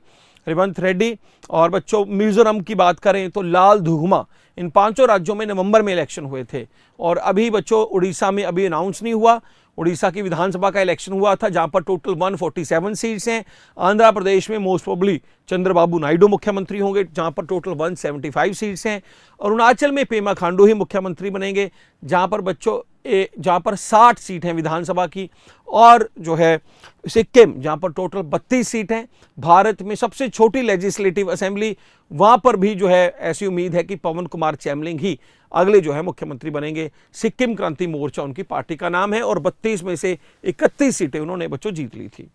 Speaker 1: रेवंत रेड्डी। और बच्चों मिजोरम की बात करें तो लाल धुगमा, इन 5 राज्यों में नवंबर में इलेक्शन हुए थे। और अभी बच्चों उड़ीसा में अभी अनाउंस नहीं हुआ, उड़ीसा की विधानसभा का इलेक्शन हुआ था जहां पर टोटल 147 सीट्स हैं। आंध्र प्रदेश में मोस्ट प्रोबेबली चंद्रबाबू नायडू मुख्यमंत्री होंगे जहां पर टोटल 175 सीट्स हैं। अरुणाचल में पेमा खांडू ही मुख्यमंत्री बनेंगे जहां पर बच्चों जहां पर 60 सीट हैं विधानसभा की। और जो है सिक्किम जहां पर टोटल 32 सीट हैं। भारत में सबसे छोटी लेजिस्लेटिव असेंबली, वहां पर भी जो है ऐसी उम्मीद है कि पवन कुमार चैमलिंग ही अगले जो है मुख्यमंत्री बनेंगे। सिक्किम क्रांति मोर्चा उनकी पार्टी का नाम है और 32 में से 31 सीटें उन्होंने बच्चों जीत ली थी।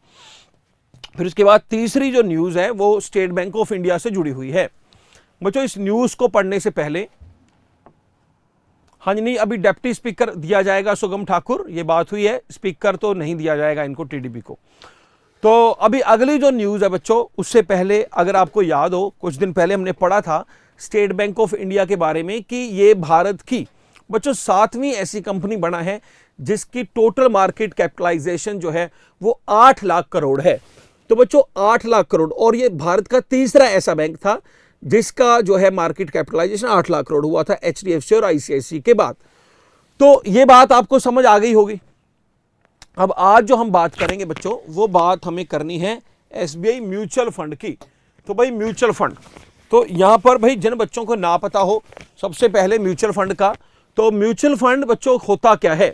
Speaker 1: फिर उसके बाद तीसरी जो न्यूज है वो स्टेट बैंक ऑफ इंडिया से जुड़ी हुई है। बच्चों इस न्यूज को पढ़ने से पहले, हाँ जी नहीं, अभी डिप्टी स्पीकर दिया जाएगा सुगम ठाकुर, ये बात हुई है, स्पीकर तो नहीं दिया जाएगा इनको टीडीपी को। तो अभी अगली जो न्यूज है बच्चों, उससे पहले अगर आपको याद हो कुछ दिन पहले हमने पढ़ा था स्टेट बैंक ऑफ इंडिया के बारे में कि ये भारत की बच्चों 7वीं ऐसी कंपनी बना है जिसकी टोटल मार्केट कैपिटलाइजेशन जो है वो 8 लाख करोड़ है। तो बच्चों 8 लाख करोड़, और ये भारत का तीसरा ऐसा बैंक था जिसका जो है मार्केट कैपिटलाइजेशन 8 लाख करोड़ हुआ था, एचडीएफसी और आईसीआईसी के बाद। तो ये बात आपको समझ आ गई होगी। अब आज जो हम बात करेंगे बच्चों, वो बात हमें करनी है एसबीआई म्यूचुअल फंड की। तो भाई म्यूचुअल फंड, तो यहां पर भाई जिन बच्चों को ना पता हो सबसे पहले म्यूचुअल फंड का, तो म्यूचुअल फंड बच्चों होता क्या है।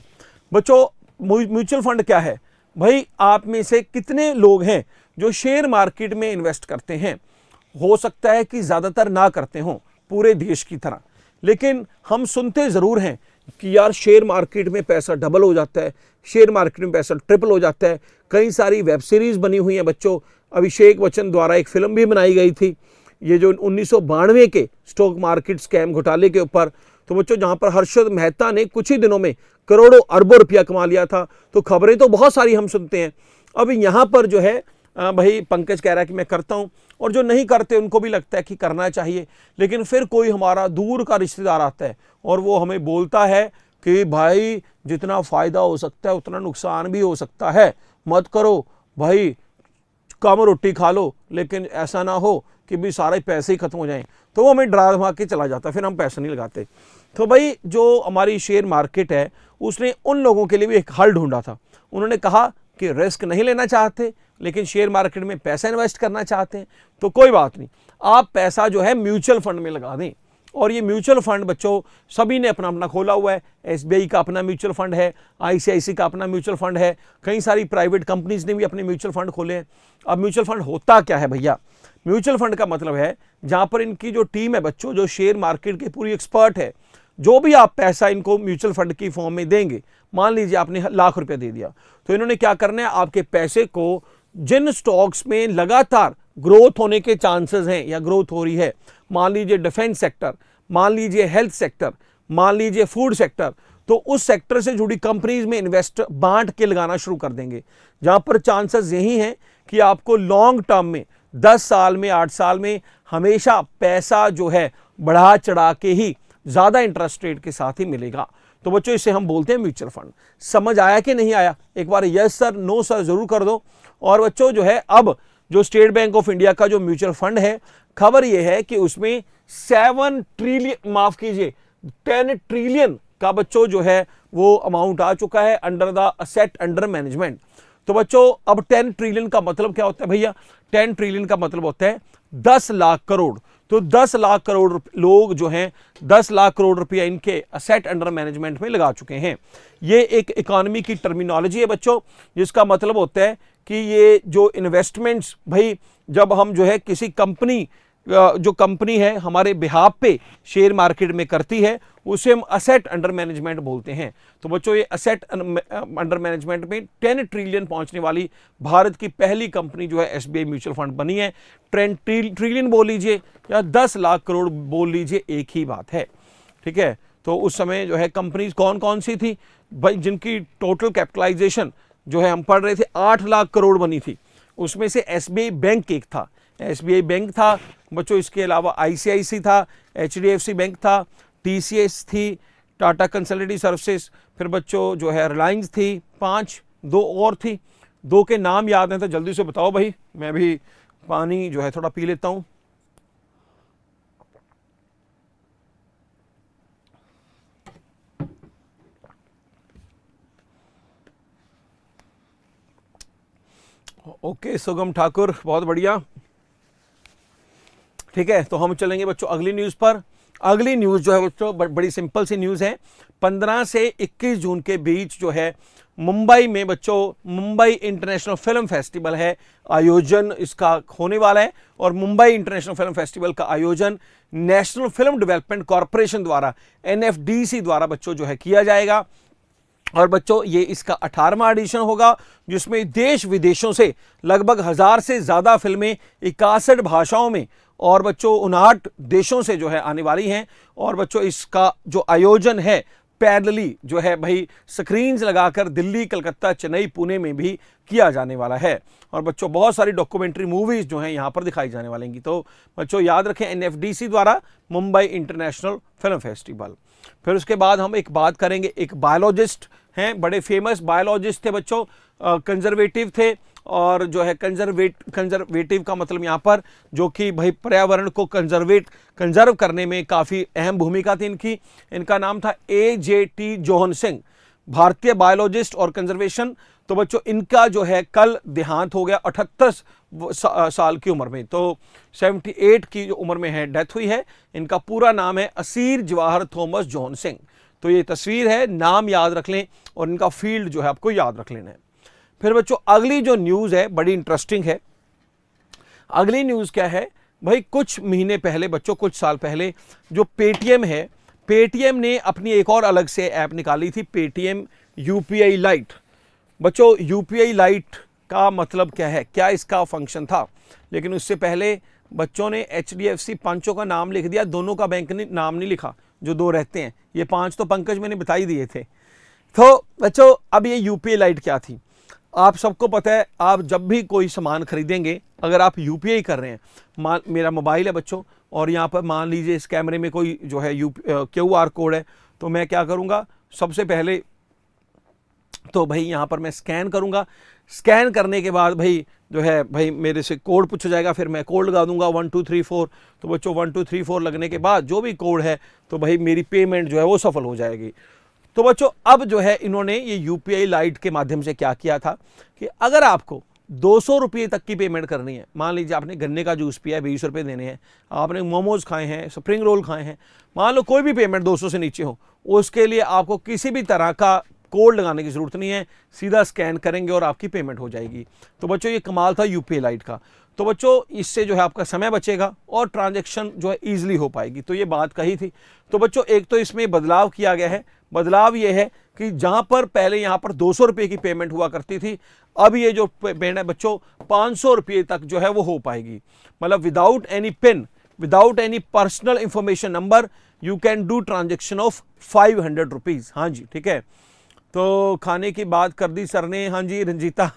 Speaker 1: बच्चों म्यूचुअल फंड क्या है भाई, आप में से कितने लोग हैं जो शेयर मार्केट में इन्वेस्ट करते हैं। हो सकता है कि ज्यादातर ना करते हों पूरे देश की तरह, लेकिन हम सुनते जरूर हैं कि यार शेयर मार्केट में पैसा डबल हो जाता है, शेयर मार्केट में पैसा ट्रिपल हो जाता है। कई सारी वेब सीरीज बनी हुई हैं बच्चों, अभिषेक बच्चन द्वारा एक फिल्म भी बनाई गई थी ये जो 1992 के स्टॉक मार्केट स्कैम घोटाले के ऊपर। तो बच्चों जहां पर हर्षद मेहता ने कुछ ही दिनों में करोड़ों अरबों रुपया कमा लिया था। तो खबरें तो बहुत सारी हम सुनते हैं। अब यहां पर जो है भाई पंकज कह रहा है कि मैं करता हूं, और जो नहीं करते उनको भी लगता है कि करना चाहिए, लेकिन फिर कोई हमारा दूर का रिश्तेदार आता है और वो हमें बोलता है कि भाई जितना फायदा हो सकता है उतना नुकसान भी हो सकता है, मत करो भाई, कम रोटी खा लो, लेकिन ऐसा ना हो कि भी सारे पैसे ही खत्म हो जाएं। तो वो हमें डरा धमा के चला जाता है, फिर हम पैसे नहीं लगाते। तो भाई जो हमारी शेयर मार्केट है उसने उन लोगों के लिए भी एक हल ढूंढा था। उन्होंने कहा कि रिस्क नहीं लेना चाहते लेकिन शेयर मार्केट में पैसा इन्वेस्ट करना चाहते हैं, तो कोई बात नहीं, आप पैसा जो है म्यूचुअल फंड में लगा दें। और ये म्यूचुअल फंड बच्चों सभी ने अपना अपना खोला हुआ है। एसबीआई का अपना म्यूचुअल फंड है, आईसीआईसी का अपना म्यूचुअल फंड है, कई सारी प्राइवेट कंपनीज ने भी अपने म्यूचुअल फंड खोले हैं। अब म्यूचुअल फंड होता क्या है भैया, म्यूचुअल फंड का मतलब है जहां पर इनकी जो टीम है बच्चों, जो शेयर मार्केट के पूरी एक्सपर्ट है, जो भी आप पैसा इनको म्यूचुअल फंड की फॉर्म में देंगे, मान लीजिए आपने लाख रुपया दे दिया, तो इन्होंने क्या करना है, आपके पैसे को जिन स्टॉक्स में लगातार ग्रोथ होने के चांसेस हैं या ग्रोथ हो रही है, मान लीजिए डिफेंस सेक्टर, मान लीजिए हेल्थ सेक्टर, मान लीजिए फूड सेक्टर, तो उस सेक्टर से जुड़ी कंपनीज में इन्वेस्ट बांट के लगाना शुरू कर देंगे, जहां पर चांसेस यही हैं कि आपको लॉन्ग टर्म में 10 साल में 8 साल में हमेशा पैसा जो है बढ़ा चढ़ा के ही ज्यादा इंटरेस्ट रेट के साथ ही मिलेगा। तो बच्चों इसे हम बोलते हैं म्यूचुअल फंड। समझ आया कि नहीं आया? एक बार यस सर नो सर जरूर कर दो। और बच्चों जो है अब जो स्टेट बैंक ऑफ इंडिया का जो म्यूचुअल फंड है, खबर यह है कि उसमें 7 ट्रिलियन, माफ कीजिए 10 ट्रिलियन का बच्चों जो है वो अमाउंट आ चुका है under the asset under management. तो बच्चों अब 10 ट्रिलियन का मतलब क्या होता है भैया? 10 ट्रिलियन का मतलब होता है 10 लाख करोड़। तो 10 लाख करोड़ लोग जो हैं 10 लाख करोड़ रुपया इनके असेट अंडर मैनेजमेंट में लगा चुके हैं। ये एक इकोनॉमी की टर्मिनोलॉजी है बच्चों, जिसका मतलब होता है कि ये जो इन्वेस्टमेंट्स भाई, जब हम जो है किसी कंपनी, जो कंपनी है हमारे बिहाफ पे शेयर मार्केट में करती है, उसे हम असेट अंडर मैनेजमेंट बोलते हैं। तो बच्चों ये असेट अंडर मैनेजमेंट में 10 ट्रिलियन पहुंचने वाली भारत की पहली कंपनी जो है एसबीआई म्यूचुअल फंड बनी है। ट्रिलियन बोल लीजिए या 10 लाख करोड़ बोल लीजिए, एक ही बात है, ठीक है। तो उस समय जो है कंपनीज कौन कौन सी थी भाई, जिनकी टोटल कैपिटलाइजेशन जो है हम पढ़ रहे थे 8 लाख करोड़ बनी थी, उसमें से एसबीआई बैंक एक था, एसबीआई बैंक था बच्चों। इसके अलावा आईसीआईसी था, एचडीएफसी बैंक था, टीसीएस थी, टाटा कंसल्टेंसी सर्विसेज, फिर बच्चों जो है रिलायंस थी, 5 2 और थी। 2 के नाम याद हैं तो जल्दी से बताओ भाई, मैं भी पानी जो है थोड़ा पी लेता हूं। ओके सुगम ठाकुर, बहुत बढ़िया। ठीक है, तो हम चलेंगे बच्चों अगली न्यूज़ पर। अगली न्यूज़ जो है बच्चों बड़ी सिंपल सी न्यूज़ है। 15 से 21 जून के बीच जो है मुंबई में बच्चों मुंबई इंटरनेशनल फिल्म फेस्टिवल है, आयोजन इसका होने वाला है। और मुंबई इंटरनेशनल फिल्म फेस्टिवल का आयोजन नेशनल फिल्म डेवलपमेंट कॉरपोरेशन द्वारा NFDC द्वारा बच्चों जो है किया जाएगा। और बच्चों ये इसका 18वां एडिशन होगा, जिसमें देश विदेशों से लगभग 1000 से ज़्यादा फिल्में 61 भाषाओं में और बच्चों 59 देशों से जो है आने वाली हैं। और बच्चों इसका जो आयोजन है पैरेलली जो है भाई स्क्रीन्स लगाकर दिल्ली, कलकत्ता, चेन्नई, पुणे में भी किया जाने वाला है। और बच्चों बहुत सारी डॉक्यूमेंट्री मूवीज़ जो हैं यहाँ पर दिखाई जाने वालेंगी। तो बच्चों याद रखें NFDC द्वारा मुंबई इंटरनेशनल फिल्म फेस्टिवल। फिर उसके बाद हम एक बात करेंगे, एक बायोलॉजिस्ट हैं, बड़े फेमस बायोलॉजिस्ट थे बच्चों, कंजर्वेटिव थे। और जो है कंजर्वेटिव का मतलब यहाँ पर जो कि भाई पर्यावरण को कंजर्व करने में काफ़ी अहम भूमिका थी इनकी। इनका नाम था AJT जोहन सिंह, भारतीय बायोलॉजिस्ट और कंजर्वेशन। तो बच्चों इनका जो है कल देहांत हो गया 78 साल की उम्र में। तो 78 की जो उम्र में है डेथ हुई है। इनका पूरा नाम है Asir Jawahar Thomas Johan Singh. तो ये तस्वीर है, नाम याद रख लें और इनका फील्ड जो है आपको याद रख लेना है। फिर बच्चों अगली जो न्यूज़ है बड़ी इंटरेस्टिंग है। अगली न्यूज़ क्या है भाई, कुछ महीने पहले बच्चों, कुछ साल पहले जो पेटीएम है, पेटीएम ने अपनी एक और अलग से ऐप निकाली थी, पेटीएम UPI लाइट। बच्चों UPI लाइट का मतलब क्या है, क्या इसका फंक्शन था। लेकिन उससे पहले बच्चों ने HDFC पांचों का नाम लिख दिया, दोनों का बैंक ने नाम नहीं लिखा, जो दो रहते हैं। ये 5 तो पंकज मैंने बता ही दिए थे। तो बच्चों अब ये UPI लाइट क्या थी, आप सबको पता है। आप जब भी कोई सामान खरीदेंगे, अगर आप UPI कर रहे हैं, मेरा मोबाइल है बच्चों और यहाँ पर मान लीजिए इस कैमरे में कोई जो है QR कोड है, तो मैं क्या करूँगा, सबसे पहले तो भाई यहाँ पर मैं स्कैन करूँगा। स्कैन करने के बाद भाई जो है भाई मेरे से कोड पूछा जाएगा, फिर मैं कोड लगा दूंगा 1 2 3 4। तो बच्चों 1 2 3 4 लगने के बाद जो भी कोड है तो भाई मेरी पेमेंट जो है वो सफल हो जाएगी। तो बच्चों अब जो है इन्होंने ये UPI लाइट के माध्यम से क्या किया था कि अगर आपको 200 रुपये तक की पेमेंट करनी है, मान लीजिए आपने गन्ने का जूस पिया है, 20 रुपये देने हैं, आपने मोमोज खाए हैं, स्प्रिंग रोल खाए हैं, मान लो कोई भी पेमेंट 200 से नीचे हो, उसके लिए आपको किसी भी तरह का कोड लगाने की जरूरत नहीं है, सीधा स्कैन करेंगे और आपकी पेमेंट हो जाएगी। तो बच्चों ये कमाल था UPI लाइट का। तो बच्चों इससे जो है आपका समय बचेगा और ट्रांजैक्शन जो है ईजिली हो पाएगी। तो ये बात कही थी। तो बच्चों एक तो इसमें बदलाव किया गया है। बदलाव ये है कि जहां पर पहले यहां पर 200 रुपये की पेमेंट हुआ करती थी, अब ये जो पेमेंट है बच्चों 500 रुपये तक जो है वो हो पाएगी। मतलब without any pin, without any personal information number, you can do transaction of 500 rupees. हाँ जी, ठीक है। तो खाने की बात कर दी सर ने, हाँ जी रंजीता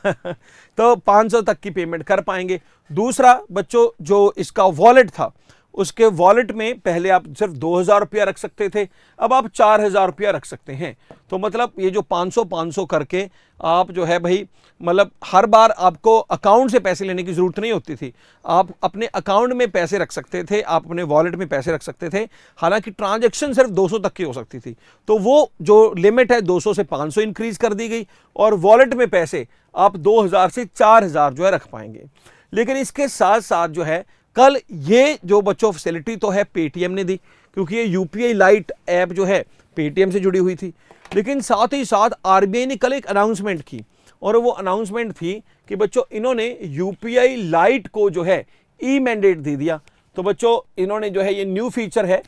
Speaker 1: तो 500 तक की पेमेंट कर पाएंगे। दूसरा बच्चों जो इसका वॉलेट था, उसके वॉलेट में पहले आप सिर्फ 2000 रुपया रख सकते थे, अब आप 4000 रुपया रख सकते हैं। तो मतलब ये जो 500 करके आप जो है भाई, मतलब हर बार आपको अकाउंट से पैसे लेने की ज़रूरत नहीं होती थी, आप अपने अकाउंट में पैसे रख सकते थे, आप अपने वॉलेट में पैसे रख सकते थे। हालांकि ट्रांजैक्शन सिर्फ 200 तक की हो सकती थी, तो वो जो लिमिट है 200 से 500 इंक्रीज कर दी गई और वॉलेट में पैसे आप 2000 से 4000 जो है रख पाएंगे। लेकिन इसके साथ साथ जो है कल ये जो बच्चों फैसिलिटी तो है पेटीएम ने दी, क्योंकि ये UPI लाइट ऐप जो है पेटीएम से जुड़ी हुई थी। लेकिन साथ ही साथ RBI ने कल एक अनाउंसमेंट की और वो अनाउंसमेंट थी कि बच्चों इन्होंने UPI लाइट को जो है ई-मैंडेट दे दिया। तो बच्चों इन्होंने जो है ये न्यू फीचर है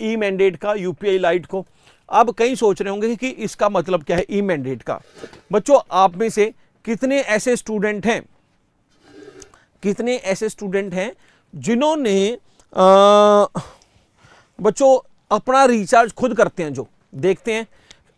Speaker 1: ई-मैंडेट का UPI लाइट को। अब कई सोच रहे होंगे कि इसका मतलब क्या है ई-मैंडेट का। बच्चों आप में से कितने ऐसे स्टूडेंट हैं जिन्होंने बच्चों अपना रिचार्ज खुद करते हैं, जो देखते हैं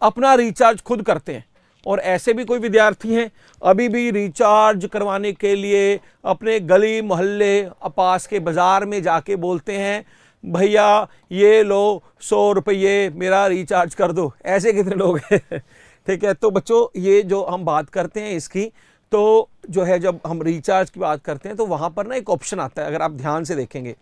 Speaker 1: अपना रिचार्ज खुद करते हैं। और ऐसे भी कोई विद्यार्थी हैं अभी भी रिचार्ज करवाने के लिए अपने गली मोहल्ले पास के बाज़ार में जाके बोलते हैं भैया ये लो 100 रुपये मेरा रिचार्ज कर दो। ऐसे कितने लोग हैं ठीक है। तो बच्चों ये जो हम बात करते हैं इसकी, तो जो है जब हम रिचार्ज की बात करते हैं तो वहाँ पर ना एक ऑप्शन आता है, अगर आप ध्यान से देखेंगे,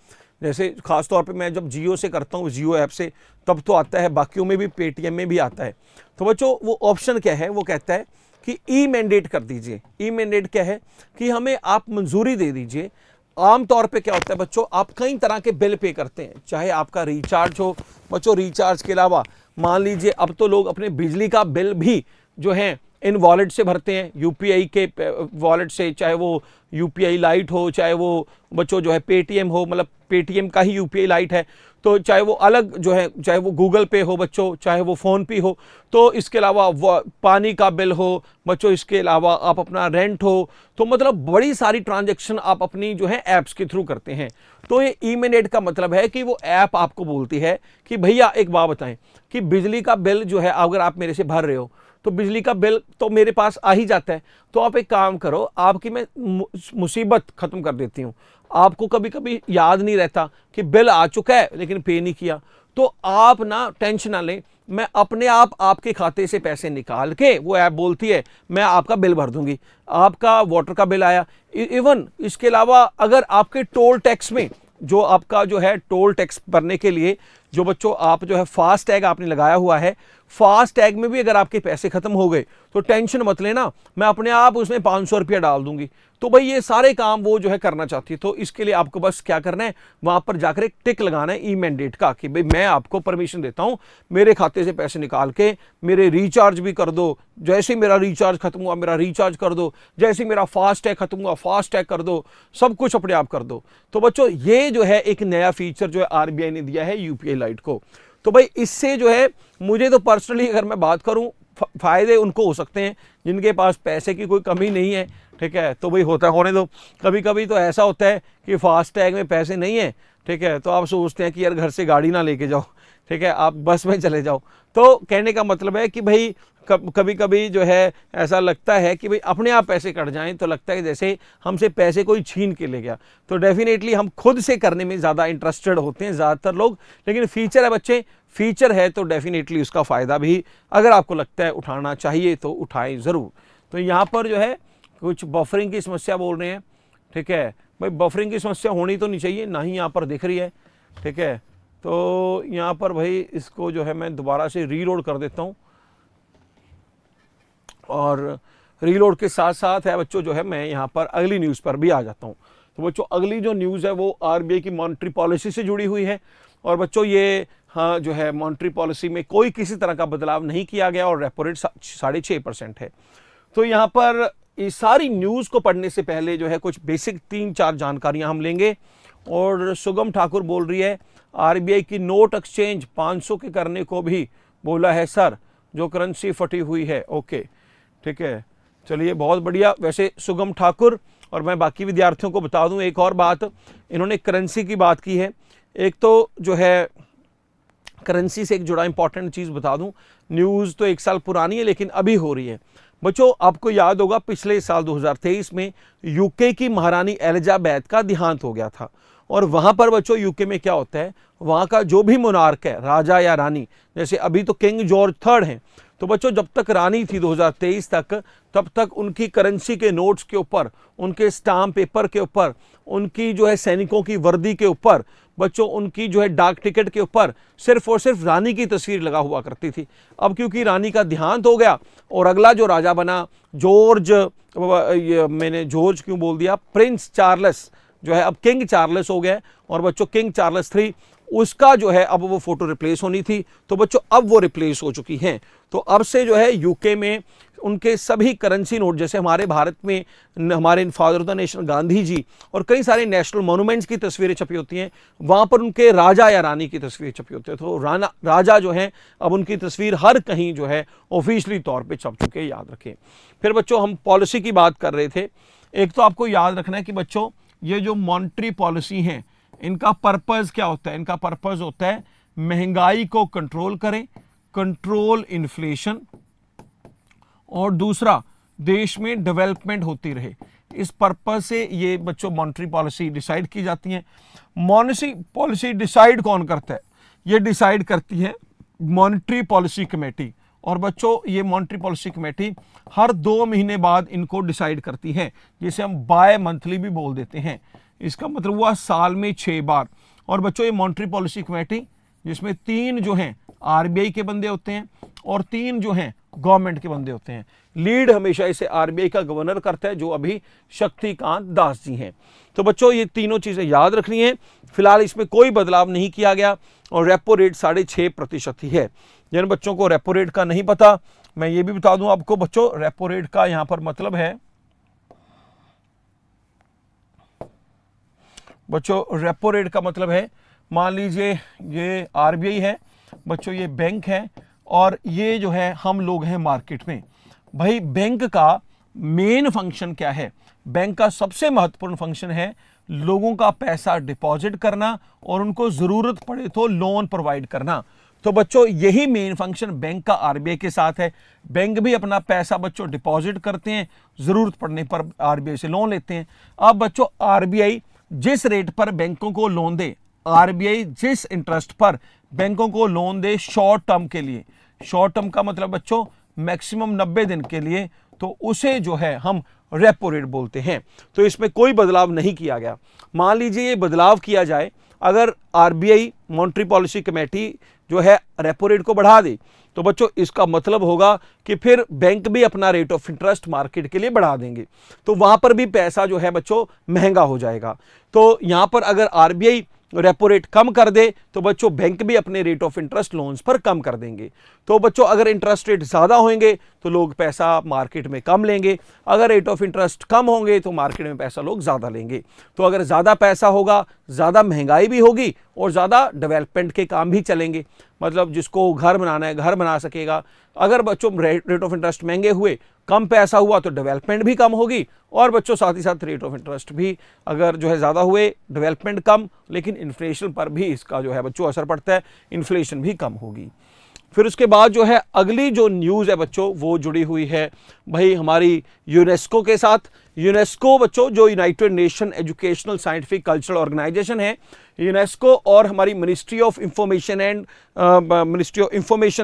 Speaker 1: जैसे खास तौर पे मैं जब जियो से करता हूँ, जियो ऐप से, तब तो आता है, बाकियों में भी पेटीएम में भी आता है। तो बच्चों वो ऑप्शन क्या है, वो कहता है कि ई मैंडेट कर दीजिए। ई मैंडेट क्या है कि हमें आप मंजूरी दे दीजिए। आमतौर पे क्या होता है बच्चों, आप कई तरह के बिल पे करते हैं, चाहे आपका रिचार्ज हो बच्चों, रिचार्ज के अलावा मान लीजिए अब तो लोग अपने बिजली का बिल भी जो है इन वॉलेट से भरते हैं, यूपीआई के वॉलेट से, चाहे वो यूपीआई लाइट हो, चाहे वो बच्चों जो है पेटीएम हो, मतलब पेटीएम का ही यूपीआई लाइट है, तो चाहे वो अलग जो है, चाहे वो गूगल पे हो बच्चों, चाहे वो फ़ोन पे हो, तो इसके अलावा पानी का बिल हो बच्चों, इसके अलावा आप अपना रेंट हो, तो मतलब बड़ी सारी ट्रांजैक्शन आप अपनी जो है ऐप्स के थ्रू करते हैं। तो ये ई मैंडेट का मतलब है कि वो ऐप आपको बोलती है कि भैया एक बात बताएं कि बिजली का बिल जो है अगर आप मेरे से भर रहे हो तो बिजली का बिल तो मेरे पास आ ही जाता है, तो आप एक काम करो, आपकी मैं मुसीबत ख़त्म कर देती हूँ। आपको कभी कभी याद नहीं रहता कि बिल आ चुका है लेकिन पे नहीं किया, तो आप ना टेंशन ना लें, मैं अपने आप आपके खाते से पैसे निकाल के, वो ऐप बोलती है मैं आपका बिल भर दूंगी। आपका वाटर का बिल आया, इवन इसके अलावा अगर आपके टोल टैक्स में जो आपका जो है टोल टैक्स भरने के लिए जो बच्चों आप जो है फास्ट टैग आपने लगाया हुआ है, फास्ट टैग में भी अगर आपके पैसे खत्म हो गए तो टेंशन मत लेना, मैं अपने आप उसमें 500 रुपया डाल दूंगी। तो भाई ये सारे काम वो जो है करना चाहती है, तो इसके लिए आपको बस क्या करना है, वहां पर जाकर एक टिक लगाना है ई मैंडेट का कि भाई मैं आपको परमिशन देता हूं, मेरे खाते से पैसे निकाल के मेरे रिचार्ज भी कर दो, जैसे ही मेरा रिचार्ज खत्म हुआ मेरा रिचार्ज कर दो, जैसे ही मेरा फास्ट टैग खत्म हुआ फास्ट टैग कर दो, सब कुछ अपने आप कर दो। तो बच्चों ये जो है एक नया फीचर जो है आरबीआई ने दिया है यूपीआई लाइट को। तो भाई इससे जो है मुझे तो पर्सनली अगर मैं बात करूं, फायदे उनको हो सकते हैं जिनके पास पैसे की कोई कमी नहीं है, ठीक है, तो भाई होता होने दो। कभी कभी तो ऐसा होता है कि फास्ट टैग में पैसे नहीं है, ठीक है, तो आप सोचते हैं कि यार घर से गाड़ी ना लेके जाओ, ठीक है, आप बस में चले जाओ। तो कहने का मतलब है कि भाई कभी कभी जो है ऐसा लगता है कि भाई अपने आप पैसे कट जाएं तो लगता है जैसे हमसे पैसे कोई छीन के ले गया, तो डेफिनेटली हम खुद से करने में ज़्यादा इंटरेस्टेड होते हैं ज़्यादातर लोग। लेकिन फीचर है बच्चे, फीचर है तो डेफिनेटली उसका फ़ायदा भी अगर आपको लगता है उठाना चाहिए तो उठाएं ज़रूर। तो यहाँ पर जो है कुछ बफरिंग की समस्या बोल रहे हैं, ठीक है, भाई बफरिंग की समस्या होनी तो नहीं चाहिए, ना ही यहाँ पर दिख रही है, ठीक है। तो यहाँ पर भाई इसको जो है मैं दोबारा से रीलोड कर देता हूँ, और रीलोड के साथ साथ है बच्चों जो है मैं यहाँ पर अगली न्यूज़ पर भी आ जाता हूँ। तो बच्चों अगली जो न्यूज़ है वो आरबीआई की मॉनेटरी पॉलिसी से जुड़ी हुई है, और बच्चों ये हाँ जो है मॉनेटरी पॉलिसी में कोई किसी तरह का बदलाव नहीं किया गया और रेपो रेट 6.5% है। तो यहाँ पर इस सारी न्यूज़ को पढ़ने से पहले जो है कुछ बेसिक 3-4 जानकारियाँ हम लेंगे। और सुगम ठाकुर बोल रही है आरबीआई की नोट एक्सचेंज 500 के करने को भी बोला है सर, जो करेंसी फटी हुई है। ओके, ठीक है, चलिए बहुत बढ़िया। वैसे सुगम ठाकुर और मैं बाकी विद्यार्थियों को बता दूं एक और बात, इन्होंने करेंसी की बात की है। एक तो जो है करेंसी से एक जुड़ा इंपॉर्टेंट चीज़ बता दूं, न्यूज़ तो 1 साल पुरानी है लेकिन अभी हो रही है। बच्चों आपको याद होगा पिछले साल 2023 में यूके की महारानी एलिजाबेथ का देहांत हो गया था, और वहाँ पर बच्चों यूके में क्या होता है, वहाँ का जो भी मोनार्क है, राजा या रानी, जैसे अभी तो किंग जॉर्ज III हैं, तो बच्चों जब तक रानी थी 2023 तक, तब तक उनकी करेंसी के नोट्स के ऊपर, उनके स्टाम्प पेपर के ऊपर, उनकी जो है सैनिकों की वर्दी के ऊपर, बच्चों उनकी जो है डाक टिकट के ऊपर सिर्फ और सिर्फ रानी की तस्वीर लगा हुआ करती थी। अब क्योंकि रानी का देहांत हो गया और अगला जो राजा बना जॉर्ज, मैंने जॉर्ज क्यों बोल दिया, प्रिंस चार्ल्स जो है अब किंग चार्ल्स हो गया, और बच्चों किंग चार्ल्स III उसका जो है अब वो फोटो रिप्लेस होनी थी, तो बच्चों अब वो रिप्लेस हो चुकी हैं। तो अब से जो है यूके में उनके सभी करेंसी नोट, जैसे हमारे भारत में हमारे father of the nation Gandhi ji और कई सारे नेशनल मॉन्यूमेंट्स की तस्वीरें छपी होती हैं, वहाँ पर उनके राजा या रानी की तस्वीर छपी होती है। तो राजा जो हैं अब उनकी तस्वीर हर कहीं जो है ऑफिशियली तौर पर छप चुके, याद रखें। फिर बच्चों हम पॉलिसी की बात कर रहे थे, एक तो आपको याद रखना है कि बच्चों ये जो मॉनेटरी पॉलिसी हैं इनका पर्पस क्या होता है, इनका पर्पस होता है महंगाई को कंट्रोल करें, कंट्रोल इन्फ्लेशन, और दूसरा देश में डेवलपमेंट होती रहे। इस पर्पस से ये बच्चों मॉनेटरी पॉलिसी डिसाइड की जाती है। मॉनेटरी पॉलिसी डिसाइड कौन करता है, ये डिसाइड करती है मॉनेटरी पॉलिसी कमेटी, और बच्चों ये मॉनेटरी पॉलिसी कमेटी हर 2 महीने बाद इनको डिसाइड करती है, जिसे हम बाय मंथली भी बोल देते हैं। इसका मतलब हुआ साल में 6 बार। और बच्चों ये मॉनेटरी पॉलिसी कमेटी जिसमें 3 जो हैं आरबीआई के बंदे होते हैं और 3 जो हैं गवर्नमेंट के बंदे होते हैं। लीड हमेशा इसे आरबीआई का गवर्नर करता है, जो अभी शक्तिकांत दास जी हैं। तो बच्चों ये तीनों चीजें याद रखनी है। फिलहाल इसमें कोई बदलाव नहीं किया गया और रेपो रेट 6.5% ही है। जिन बच्चों को रेपो रेट का नहीं पता, मैं ये भी बता दूं आपको बच्चों, रेपो रेट का यहां पर मतलब है बच्चों, रेपो रेट का मतलब है, मान लीजिए ये आरबीआई है बच्चों, ये बैंक है और ये जो है हम लोग हैं मार्केट में। भाई बैंक का मेन फंक्शन क्या है? बैंक का सबसे महत्वपूर्ण फंक्शन है लोगों का पैसा डिपॉजिट करना और उनको जरूरत पड़े तो लोन प्रोवाइड करना। तो बच्चों यही मेन फंक्शन बैंक का आरबीआई के साथ है। बैंक भी अपना पैसा बच्चों डिपॉजिट करते हैं, जरूरत पड़ने पर आरबीआई से लोन लेते हैं। अब बच्चों आरबीआई जिस रेट पर बैंकों को लोन दे, आरबीआई जिस इंटरेस्ट पर बैंकों को लोन दे शॉर्ट टर्म के लिए, शॉर्ट टर्म का मतलब बच्चों मैक्सिमम 90 दिन के लिए, तो उसे जो है हम रेपो रेट बोलते हैं। तो इसमें कोई बदलाव नहीं किया गया। मान लीजिए ये बदलाव किया जाए, अगर आरबीआई मॉनेटरी पॉलिसी कमेटी जो है रेपो रेट को बढ़ा दे, तो बच्चों इसका मतलब होगा कि फिर बैंक भी अपना रेट ऑफ इंटरेस्ट मार्केट के लिए बढ़ा देंगे, तो वहां पर भी पैसा जो है बच्चों महंगा हो जाएगा। तो यहां पर अगर आरबीआई रेपो रेट कम कर दे तो बच्चों बैंक भी अपने रेट ऑफ इंटरेस्ट लोन्स पर कम कर देंगे। तो बच्चों अगर इंटरेस्ट रेट ज्यादा होंगे तो लोग पैसा मार्केट में कम लेंगे, अगर रेट ऑफ इंटरेस्ट कम होंगे तो मार्केट में पैसा लोग ज्यादा लेंगे। तो अगर ज्यादा पैसा होगा, ज्यादा महंगाई भी होगी और ज्यादा डेवलपमेंट के काम भी चलेंगे। मतलब जिसको घर बनाना है घर बना सकेगा। अगर बच्चों रेट ऑफ इंटरेस्ट महंगे हुए, कम पैसा हुआ तो डेवलपमेंट भी कम होगी, और बच्चों साथ ही साथ रेट ऑफ इंटरेस्ट भी अगर जो है ज़्यादा हुए, डेवलपमेंट कम, लेकिन इन्फ्लेशन पर भी इसका जो है बच्चों असर पड़ता है, इन्फ्लेशन भी कम होगी। फिर उसके बाद जो है अगली जो न्यूज़ है बच्चों वो जुड़ी हुई है भाई हमारी यूनेस्को के साथ। यूनेस्को बच्चों जो United Nation Educational Scientific Cultural Organisation है, यूनेस्को और हमारी ministry of information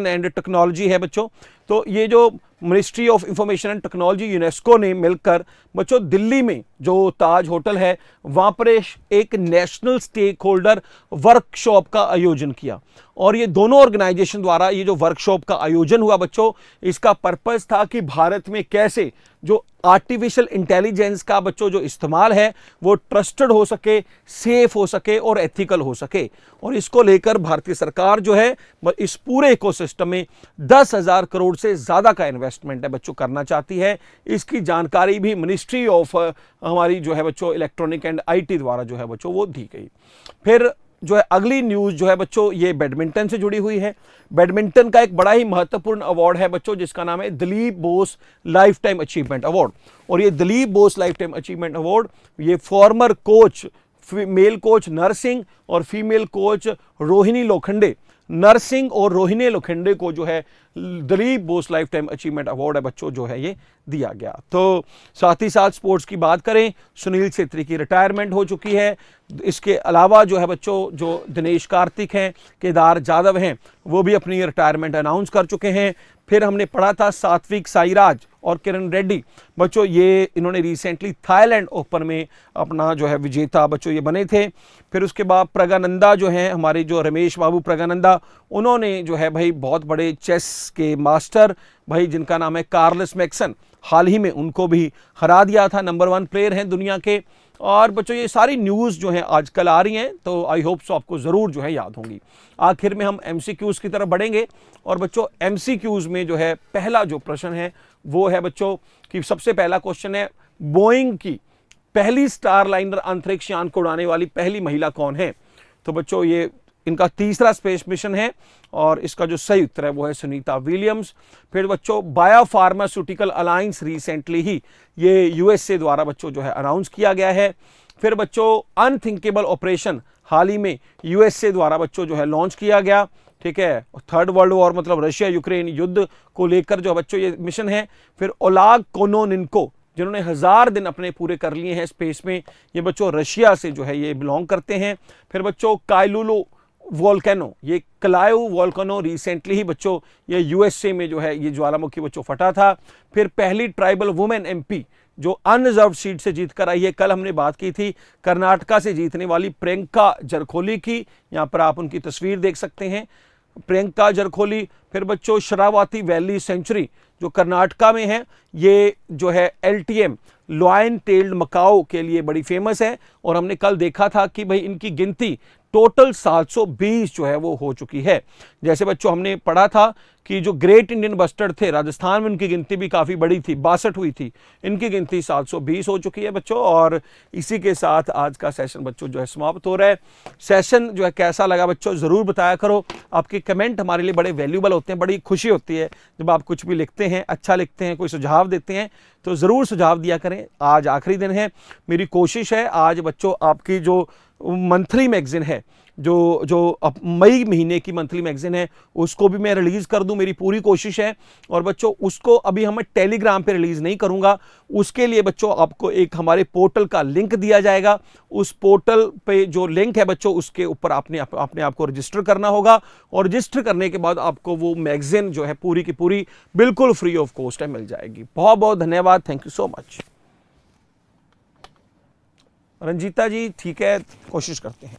Speaker 1: and technology है बच्चों। तो ये जो ministry of information and technology UNESCO ने मिलकर बच्चों दिल्ली में जो ताज होटल है वहां पर एक नेशनल स्टेक होल्डर वर्कशॉप का आयोजन किया। और ये दोनों ऑर्गेनाइजेशन द्वारा ये जो वर्कशॉप का आयोजन हुआ बच्चों, इसका पर्पस था कि भारत में कैसे जो आर्टिफिशियल इंटेलिजेंस का बच्चों जो इस्तेमाल है वो ट्रस्टेड हो सके, सेफ हो सके और एथिकल हो सके। और इसको लेकर भारतीय सरकार जो है इस पूरे इकोसिस्टम में 10,000 करोड़ से ज्यादा का इन्वेस्टमेंट है बच्चों करना चाहती है। इसकी जानकारी भी मिनिस्ट्री ऑफ हमारी जो है बच्चों इलेक्ट्रॉनिक एंड आईटी द्वारा जो है बच्चों वो दी गई। फिर जो है अगली न्यूज़ जो है बच्चों ये बैडमिंटन से जुड़ी हुई है। बैडमिंटन का एक बड़ा ही महत्वपूर्ण अवार्ड है बच्चों जिसका नाम है Dilip Bose life time achievement award. और ये Dilip Bose life time achievement award ये former coach, male coach Narsingh और फीमेल कोच रोहिणी लोखंडे, नरसिंह और रोहिणी लोखंडे को जो है Dilip Bose life time achievement award है बच्चों जो है ये दिया गया। तो साथ ही साथ स्पोर्ट्स की बात करें, सुनील छेत्री की रिटायरमेंट हो चुकी है। इसके अलावा जो है बच्चों जो दिनेश कार्तिक हैं, केदार जाधव हैं, वो भी अपनी रिटायरमेंट अनाउंस कर चुके हैं। फिर हमने पढ़ा था सात्विक साईराज और किरण रेड्डी बच्चों, ये इन्होंने रिसेंटली थाईलैंड ओपन में अपना जो है विजेता बच्चों ये बने थे। फिर उसके बाद प्रज्ञानंदा जो हैं हमारे जो रमेश बाबू प्रज्ञानंदा, उन्होंने जो है भाई बहुत बड़े चेस के मास्टर भाई जिनका नाम है कार्लस मैक्सन, हाल ही में उनको भी हरा दिया था, नंबर 1 प्लेयर हैं दुनिया के। और बच्चों ये सारी न्यूज़ जो हैं आजकल आ रही हैं, तो आई होप सो आपको ज़रूर जो है याद होंगी। आखिर में हम एमसीक्यूज़ की तरफ बढ़ेंगे और बच्चों एमसीक्यूज़ में जो है पहला जो प्रश्न है वो है बच्चों कि सबसे पहला क्वेश्चन है बोइंग की पहली स्टार लाइनर अंतरिक्ष यान को उड़ाने वाली पहली महिला कौन है? तो बच्चों ये इनका तीसरा स्पेस मिशन है और इसका जो सही उत्तर है वो है सुनीता विलियम्स। फिर बच्चों बायोफार्मास्यूटिकल अलायंस रिसेंटली ही ये यूएसए द्वारा बच्चों जो है अनाउंस किया गया है। फिर बच्चों अनथिंकेबल ऑपरेशन हाल ही में यूएसए द्वारा बच्चों जो है लॉन्च किया गया, ठीक है, थर्ड वर्ल्ड वॉर मतलब रशिया यूक्रेन युद्ध को लेकर जो बच्चों ये मिशन है। फिर ओलाग कोनोनिन्को जिन्होंने 1000 दिन अपने पूरे कर लिए हैं स्पेस में, ये बच्चों रशिया से जो है ये बिलोंग करते हैं। फिर बच्चों काइलुलो वोल्केनो, ये क्लायो वोल्केनो रिसेंटली ही बच्चों ये यूएसए में जो है ये ज्वालामुखी बच्चों फटा था। फिर पहली ट्राइबल वुमेन एमपी जो अनरिजर्व सीट से जीत कर आई है। कल हमने बात की थी कर्नाटका से जीतने वाली प्रियंका जरखोली की, यहाँ पर आप उनकी तस्वीर देख सकते हैं, प्रियंका जरखोली। फिर बच्चों शरावती वैली सेंचुरी जो कर्नाटका में है, ये जो है LTM लॉयन टेल्ड मकाओ के लिए बड़ी फेमस है। और हमने कल देखा था कि भाई इनकी गिनती टोटल 720 जो है वो हो चुकी है। जैसे बच्चों हमने पढ़ा था कि जो ग्रेट इंडियन बस्टर्ड थे राजस्थान में, उनकी गिनती भी काफ़ी बड़ी थी, 62 हुई थी, इनकी गिनती 720 हो चुकी है बच्चों। और इसी के साथ आज का सेशन बच्चों जो है समाप्त हो रहा है। सेशन जो है कैसा लगा बच्चों ज़रूर बताया करो, आपके कमेंट हमारे लिए बड़े वैल्यूबल होते हैं, बड़ी खुशी होती है जब आप कुछ भी लिखते हैं, अच्छा लिखते हैं, कोई सुझाव देते हैं तो ज़रूर सुझाव दिया करें। आज आखिरी दिन है, मेरी कोशिश है आज बच्चों आपकी जो मंथली मैगज़ीन है, जो मई महीने की मंथली मैगज़ीन है, उसको भी मैं रिलीज़ कर दूं, मेरी पूरी कोशिश है। और बच्चों उसको अभी हमें टेलीग्राम पे रिलीज़ नहीं करूंगा, उसके लिए बच्चों आपको एक हमारे पोर्टल का लिंक दिया जाएगा। उस पोर्टल पे जो लिंक है बच्चों, उसके ऊपर अपने आप को रजिस्टर करना होगा, और रजिस्टर करने के बाद आपको वो मैगज़ीन जो है पूरी की पूरी बिल्कुल फ्री ऑफ कॉस्ट है मिल जाएगी। बहुत बहुत धन्यवाद, thank you so much. Ranjita ji ठीक है, कोशिश करते हैं।